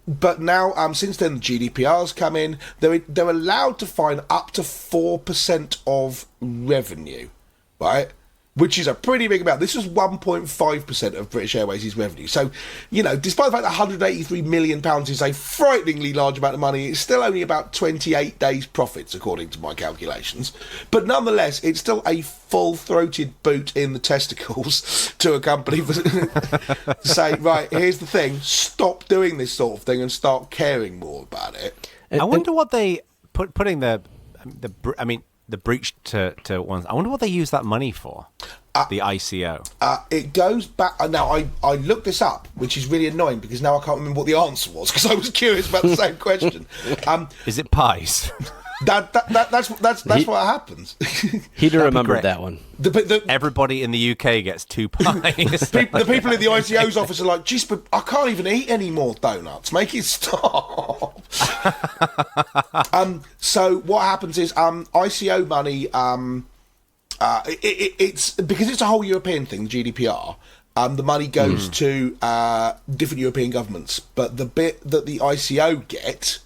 But now, since then, the GDPR's come in. They're allowed to fine up to 4% of revenue, right? Which is a pretty big amount. This was 1.5% of British Airways' revenue. So, despite the fact that £183 million is a frighteningly large amount of money, it's still only about 28 days' profits, according to my calculations. But nonetheless, it's still a full-throated boot in the testicles to a company to say, right, here's the thing, stop doing this sort of thing and start caring more about it. I wonder what they putting the breach to one. I wonder what they use that money for. The ICO. It goes back. Now I looked this up, which is really annoying because now I can't remember what the answer was because I was curious about the same question. Is it pies? That's what happens. He'd have remembered that one. Everybody in the UK gets 2 pies. The people in the ICO's office are like, geez, but I can't even eat any more donuts. Make it stop. So what happens is ICO money, it's because it's a whole European thing, the GDPR. The money goes to different European governments, but the bit that the ICO get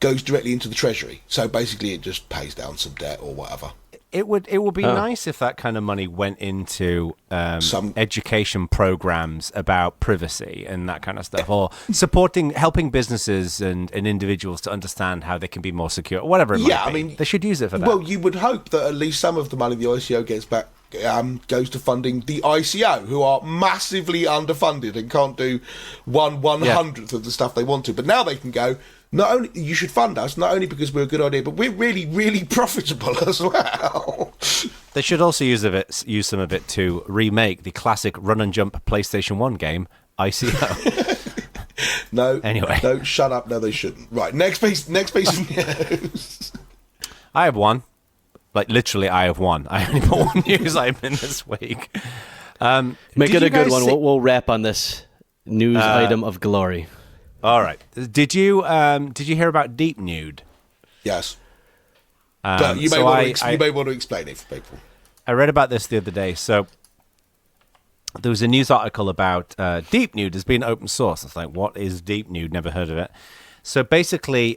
goes directly into the treasury. So basically it just pays down some debt or whatever. It would be nice if that kind of money went into some education programs about privacy and that kind of stuff, or helping businesses and individuals to understand how they can be more secure, whatever it might be. I mean, they should use it for that. Well, you would hope that at least some of the money the ICO gets back goes to funding the ICO, who are massively underfunded and can't do 1/100th of the stuff they want to. But now they can go, not only you should fund us, not only because we're a good idea, but we're really, really profitable as well. They should also use some of it to remake the classic run and jump PlayStation 1 game, ICO. No, shut up. No, they shouldn't. Right, next piece of news. I have one. Like, literally, I have one. I only put one news item in this week. Make it a good one. We'll wrap on this news item of glory. All right. Did you hear about DeepNude? Yes. But you may want to explain it for people. I read about this the other day. So there was a news article about DeepNude has been open source. I was like, what is DeepNude? Never heard of it. So basically,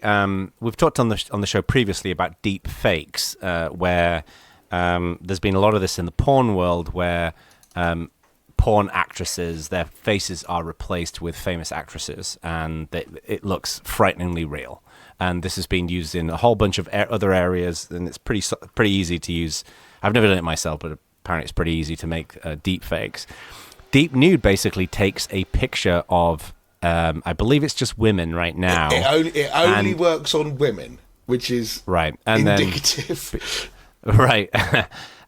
we've talked on the show previously about deep fakes, where there's been a lot of this in the porn world, where porn actresses, their faces are replaced with famous actresses, and it looks frighteningly real. And this has been used in a whole bunch of other areas, and it's pretty easy to use. I've never done it myself, but apparently it's pretty easy to make deep fakes. DeepNude basically takes a picture of, I believe it's just women right now. It only works on women, which is right, and indicative. Right.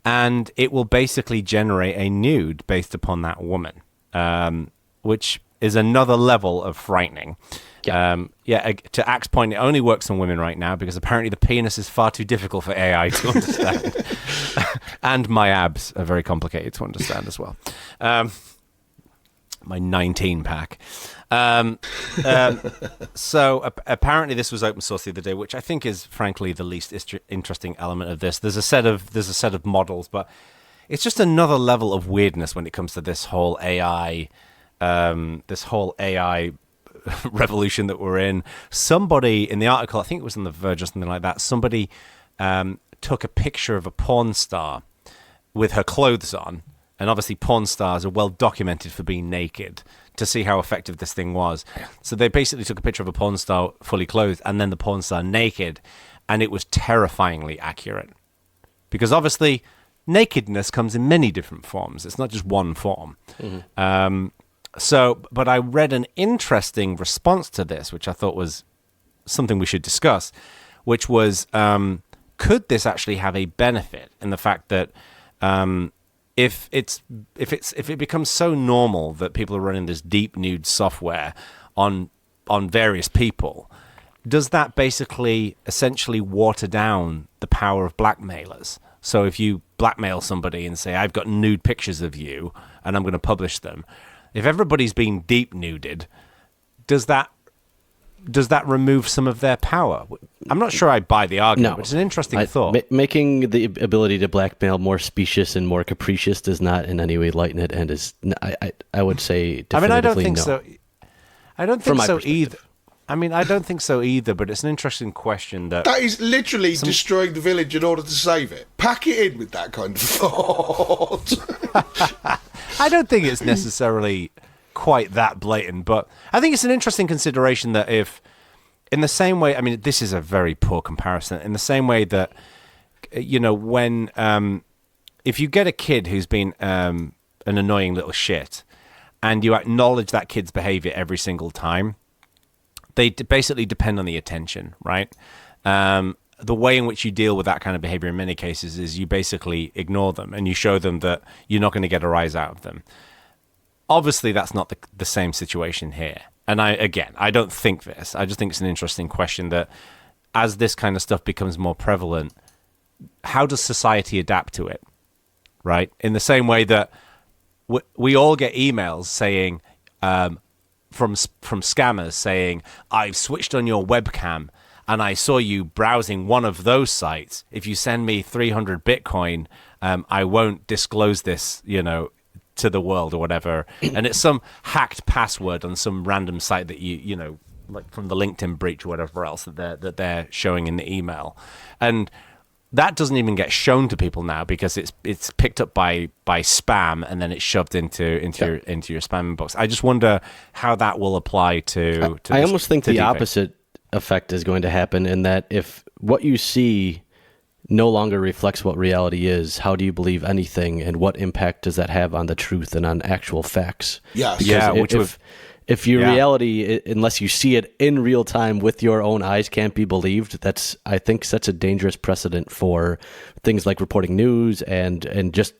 And it will basically generate a nude based upon that woman, which is another level of frightening. Yeah. To Axe's point, it only works on women right now because apparently the penis is far too difficult for AI to understand. And my abs are very complicated to understand as well. My 19-pack. So apparently this was open source the other day, which I think is frankly the least interesting element of this. There's a set of models, but it's just another level of weirdness when it comes to this whole AI revolution that we're in. Somebody in the article, I think it was in The Verge or something like that, somebody took a picture of a porn star with her clothes on. And obviously porn stars are well documented for being naked, to see how effective this thing was. So they basically took a picture of a porn star fully clothed and then the porn star naked, and it was terrifyingly accurate. Because obviously nakedness comes in many different forms. It's not just one form. Mm-hmm. But I read an interesting response to this, which I thought was something we should discuss, which was, could this actually have a benefit in the fact that if it becomes so normal that people are running this DeepNude software on various people, does that basically essentially water down the power of blackmailers? So if you blackmail somebody and say, I've got nude pictures of you and I'm going to publish them, if everybody's being deep-nuded, does that remove some of their power? I'm not sure I buy the argument, but it's an interesting thought. Making the ability to blackmail more specious and more capricious does not in any way lighten it, and I would say definitively I don't think no. so. I don't think so either. I don't think so either, but it's an interesting question that is literally destroying the village in order to save it. Pack it in with that kind of thought. I don't think it's necessarily quite that blatant, but I think it's an interesting consideration that if, in the same way, this is a very poor comparison, in the same way that, when, if you get a kid who's been an annoying little shit, and you acknowledge that kid's behavior every single time, they basically depend on the attention, right? The way in which you deal with that kind of behavior in many cases is you basically ignore them and you show them that you're not going to get a rise out of them. Obviously, that's not the same situation here. And I don't think this. I just think it's an interesting question that as this kind of stuff becomes more prevalent, how does society adapt to it, right? In the same way that we all get emails saying, from scammers saying, I've switched on your webcam and I saw you browsing one of those sites. If you send me 300 Bitcoin, I won't disclose this, to the world or whatever. And it's some hacked password on some random site that you like from the LinkedIn breach or whatever else that they're showing in the email. And that doesn't even get shown to people now because it's picked up by spam and then it's shoved into your spam inbox. I just wonder how that will apply to I almost think the deepfake. opposite effect is going to happen in that if what you see no longer reflects what reality is, how do you believe anything and what impact does that have on the truth and on actual facts? Yes. Because if your reality, unless you see it in real time with your own eyes, can't be believed, that's, I think, sets a dangerous precedent for things like reporting news and just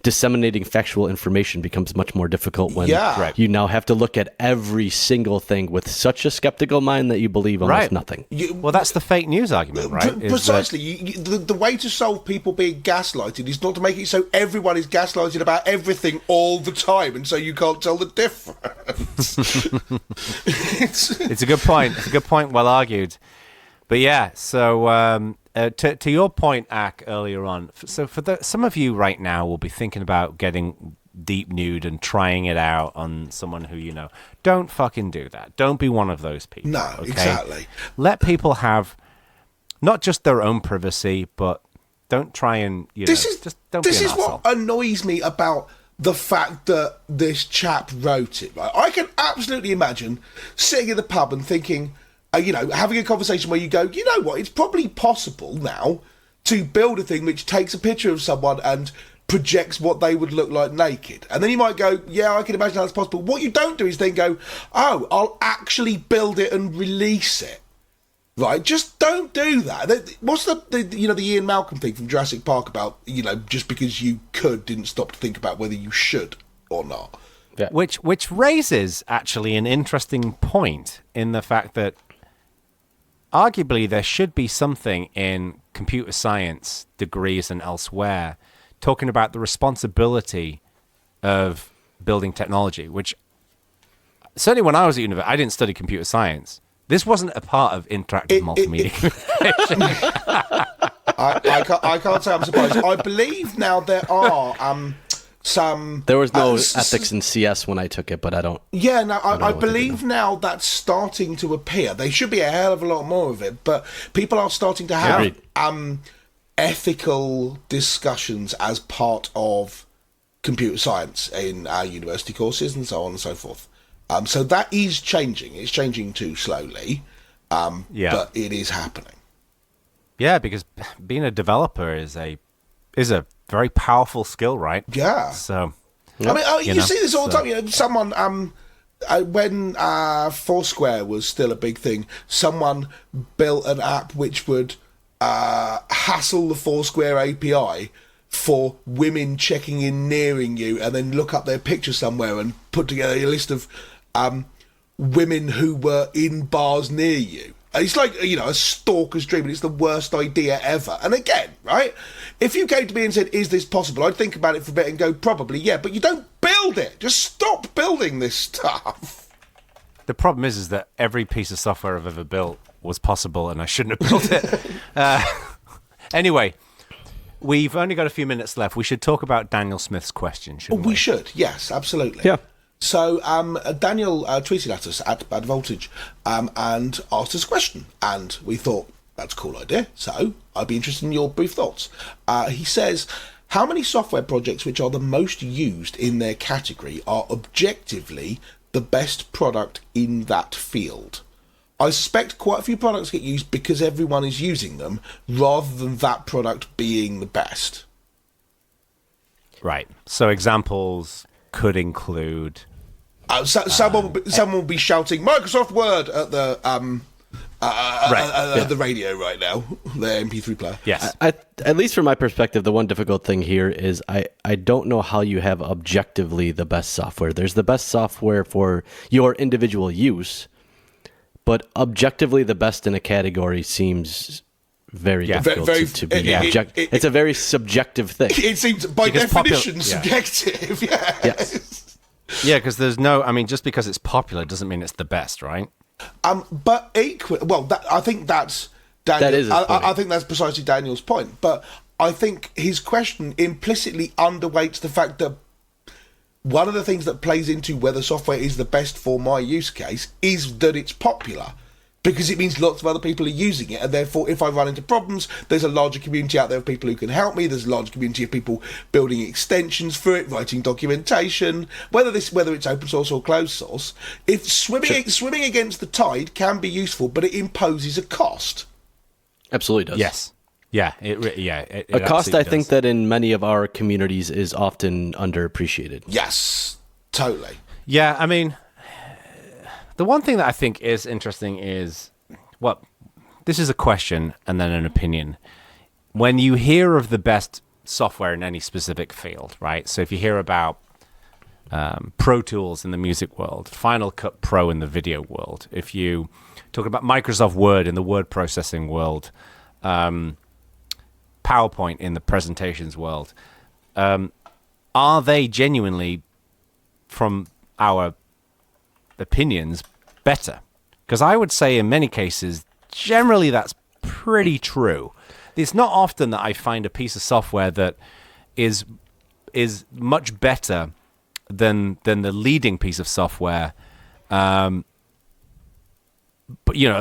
disseminating factual information becomes much more difficult when you now have to look at every single thing with such a skeptical mind that you believe almost nothing. Well, that's the fake news argument, right? Precisely. The way to solve people being gaslighted is not to make it so everyone is gaslighted about everything all the time, and so you can't tell the difference. It's a good point. It's a good point. Well argued. But yeah, so to your point, Ak, earlier on, so for some of you right now will be thinking about getting DeepNude and trying it out on someone who don't fucking do that. Don't be one of those people. No, okay? exactly. Let people have not just their own privacy, but don't try and This is what asshole. annoys me about the fact that this chap wrote it. Right? I can absolutely imagine sitting in the pub and thinking, having a conversation where you go, you know what, it's probably possible now to build a thing which takes a picture of someone and projects what they would look like naked. And then you might go, yeah, I can imagine that's possible. What you don't do is then go, oh, I'll actually build it and release it. Right, just don't do that. What's the Ian Malcolm thing from Jurassic Park about, just because you could didn't stop to think about whether you should or not. Yeah. Which raises actually an interesting point in the fact that arguably there should be something in computer science degrees and elsewhere talking about the responsibility of building technology, which certainly when I was at university, I didn't study computer science. This wasn't a part of interactive multimedia communication. I can't say I'm surprised. I believe now there are some... There was no ethics in CS when I took it, but I don't... Yeah, no, I believe now that's starting to appear. There should be a hell of a lot more of it, but people are starting to have ethical discussions as part of computer science in our university courses and so on and so forth. So that is changing. It's changing too slowly, but it is happening. Yeah, because being a developer is a very powerful skill, right? Yeah. So, you see this all the time. Someone, when Foursquare was still a big thing, someone built an app which would hassle the Foursquare API for women checking in nearing you and then look up their picture somewhere and put together a list of women who were in bars near you. It's like, a stalker's dream, and it's the worst idea ever. And again, right, if you came to me and said, is this possible? I'd think about it for a bit and go, probably, yeah, but you don't build it. Just stop building this stuff. The problem is that every piece of software I've ever built was possible, and I shouldn't have built it. Anyway, we've only got a few minutes left. We should talk about Daniel Smith's question, shouldn't we? We should, yes, absolutely. Yeah. So Daniel tweeted at us at Bad Voltage and asked us a question, and we thought, that's a cool idea, so I'd be interested in your brief thoughts. He says, how many software projects which are the most used in their category are objectively the best product in that field? I suspect quite a few products get used because everyone is using them, rather than that product being the best. Right. So examples could include... someone will be shouting Microsoft Word at the the radio right now, the MP3 player. Yes. At least from my perspective, the one difficult thing here is I don't know how you have objectively the best software. There's the best software for your individual use, but objectively the best in a category seems very difficult to be objective. It's a very subjective thing. It seems, by definition, subjective. Yes. Yeah, because there's just because it's popular doesn't mean it's the best, right? But equally, I think that's Daniel. That is his point. I think that's precisely Daniel's point. But I think his question implicitly underweights the fact that one of the things that plays into whether software is the best for my use case is that it's popular. Because it means lots of other people are using it, and therefore if I run into problems, there's a larger community out there of people who can help me. There's a larger community of people building extensions for it, writing documentation, whether it's open source or closed source. If swimming against the tide can be useful, but it imposes a cost. Absolutely does. Yes. Yeah. A cost I think that in many of our communities is often underappreciated. Yes, totally. Yeah, I mean, the one thing that I think is interesting is, this is a question and then an opinion. When you hear of the best software in any specific field, right? So if you hear about Pro Tools in the music world, Final Cut Pro in the video world, if you talk about Microsoft Word in the word processing world, PowerPoint in the presentations world, are they genuinely, from our opinions, better? Because I would say in many cases, generally that's pretty true. It's not often that I find a piece of software that is much better than the leading piece of software, but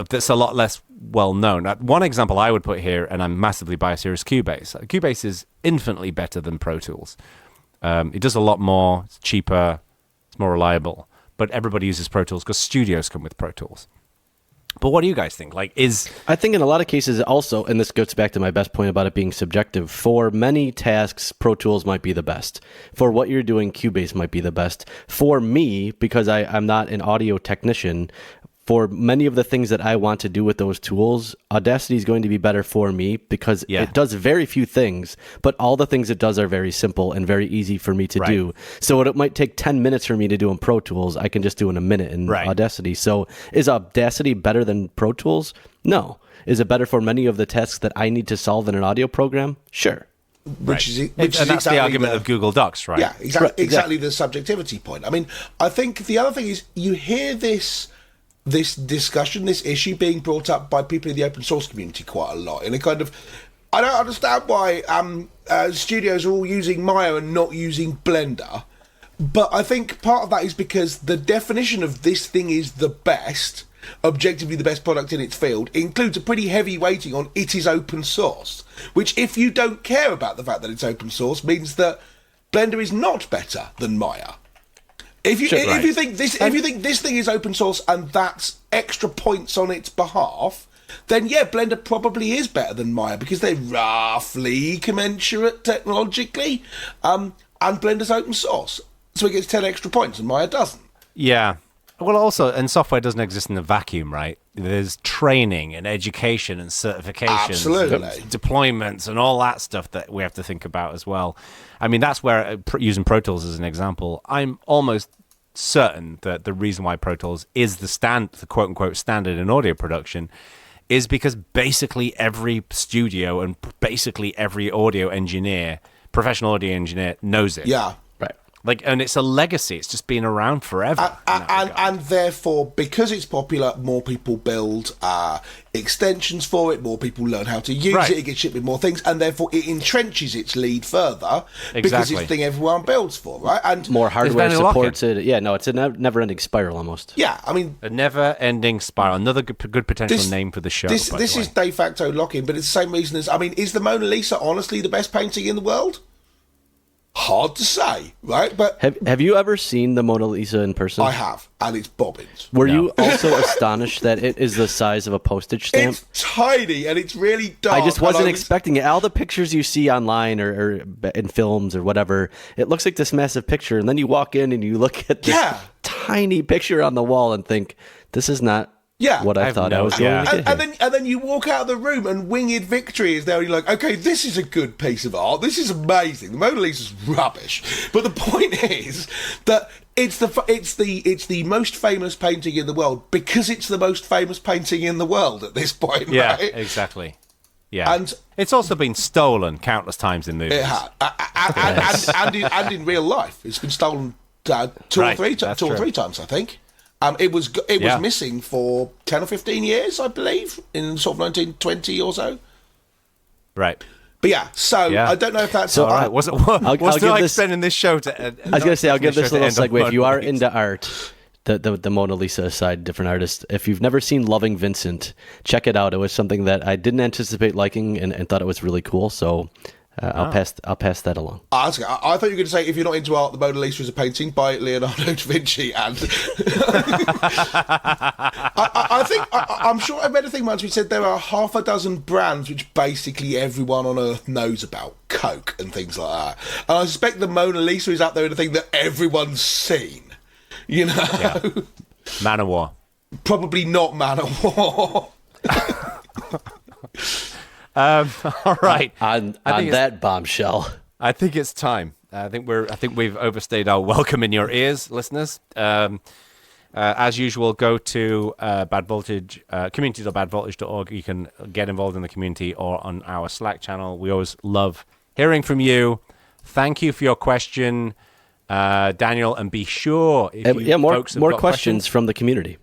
that's a lot less well known. One example I would put here, and I'm massively biased here, is Cubase. Cubase is infinitely better than Pro Tools. It does a lot more. It's cheaper. It's more reliable. But everybody uses Pro Tools because studios come with Pro Tools. But what do you guys think? I think in a lot of cases also, and this goes back to my best point about it being subjective, for many tasks, Pro Tools might be the best. For what you're doing, Cubase might be the best. For me, because I'm not an audio technician, for many of the things that I want to do with those tools, Audacity is going to be better for me because it does very few things, but all the things it does are very simple and very easy for me to do. So what it might take 10 minutes for me to do in Pro Tools, I can just do in a minute in Audacity. So is Audacity better than Pro Tools? No. Is it better for many of the tasks that I need to solve in an audio program? Sure. Which is that's exactly the argument of Google Docs, right? Yeah, exactly the subjectivity point. I mean, I think the other thing is you hear this discussion, this issue being brought up by people in the open source community quite a lot. In a kind of, I don't understand why studios are all using Maya and not using Blender. But I think part of that is because the definition of this thing is the best, objectively the best product in its field, includes a pretty heavy weighting on it is open source. Which, if you don't care about the fact that it's open source, means that Blender is not better than Maya. If you think this thing is open source and that's extra points on its behalf, then Blender probably is better than Maya because they're roughly commensurate technologically, and Blender's open source, so it gets 10 extra points and Maya doesn't. Yeah, Well, also, and software doesn't exist in a vacuum, right? There's training and education and certifications, Absolutely. and deployments, and all that stuff that we have to think about as well. I mean, that's where using Pro Tools as an example, I'm almost certain that the reason why Pro Tools is the quote unquote standard in audio production is because basically every studio and basically every professional audio engineer knows it. Yeah. And it's a legacy. It's just been around forever. And therefore, because it's popular, more people build extensions for it, more people learn how to use it, it gets shipped with more things, and therefore it entrenches its lead further because it's the thing everyone builds for, right? And more hardware supports it. Yeah, no, it's a never-ending spiral almost. Yeah, I mean... A never-ending spiral. Another good potential name for the show. This is de facto lock-in, but it's the same reason as... I mean, is the Mona Lisa honestly the best painting in the world? Hard to say, right? But have you ever seen the Mona Lisa in person? I have, and it's bobbins. Were you also astonished that it is the size of a postage stamp? It's tiny, and it's really dark. I just wasn't expecting it. All the pictures you see online or in films or whatever, it looks like this massive picture, and then you walk in and you look at this tiny picture on the wall and think, this is not what I thought I was going to get. And then you walk out of the room and Winged Victory is there, and you're like, okay, this is a good piece of art. This is amazing. The Mona Lisa's rubbish. But the point is that it's the most famous painting in the world because it's the most famous painting in the world at this point, right? Yeah, exactly. Yeah. And it's also been stolen countless times in movies. It has. And in real life. It's been stolen two or three times, I think. It was missing for 10 or 15 years, I believe, in sort of 1920 or so. Right. But I don't know if that's... So, all right, we're still extending this show to... I was going to say, I'll give this a little segue. If you are into art, the Mona Lisa aside, different artists, if you've never seen Loving Vincent, check it out. It was something that I didn't anticipate liking and thought it was really cool, so... I'll pass that along. I thought you were going to say, if you're not into art, the Mona Lisa is a painting by Leonardo da Vinci, and I'm sure I read a thing once which said there are half a dozen brands which basically everyone on Earth knows about, Coke and things like that. And I suspect the Mona Lisa is out there in a thing that everyone's seen. You know, Manowar. Probably not Manowar. All right. On that bombshell, I think it's time. I think we've overstayed our welcome in your ears, listeners. As usual, go to Bad Voltage, community.badvoltage.org. You can get involved in the community or on our Slack channel. We always love hearing from you. Thank you for your question, Daniel, and be sure more questions from the community.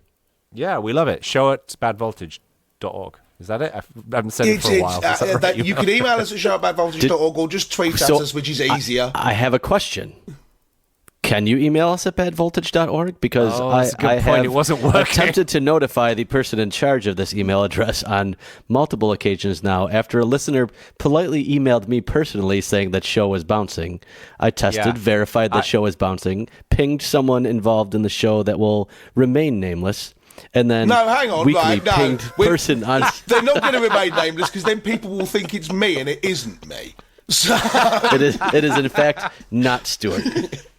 Yeah, we love it. Show at badvoltage.org. Is that it? I haven't said it for a while. Right? You can email us at show@badvoltage.org or just tweet at us, which is easier. I have a question. Can you email us at badvoltage.org? Because I have it wasn't working. Attempted to notify the person in charge of this email address on multiple occasions now. After a listener politely emailed me personally saying that show was bouncing, I tested, verified that show is bouncing, pinged someone involved in the show that will remain nameless. And then pinged person on... They're not going to remain nameless because then people will think it's me and it isn't me. So... It is in fact not Stuart.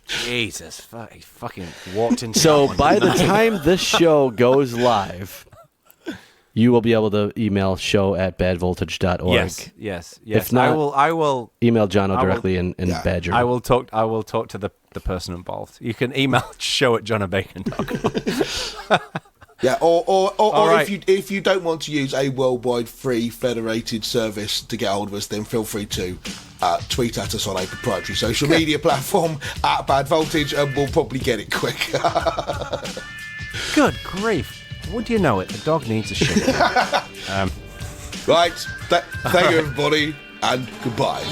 Jesus, fucking walked into... So by the time this show goes live, you will be able to email show@badvoltage.org. Yes. If not, I will email Jono directly and badger. I will talk to the person involved. You can email show@jonobacon.com. Yeah, or right. if you don't want to use a worldwide free federated service to get hold of us, then feel free to tweet at us on a proprietary social media platform at Bad Voltage, and we'll probably get it quick. Good grief! Would you know it? The dog needs a shit. Right, thank you everybody, and goodbye.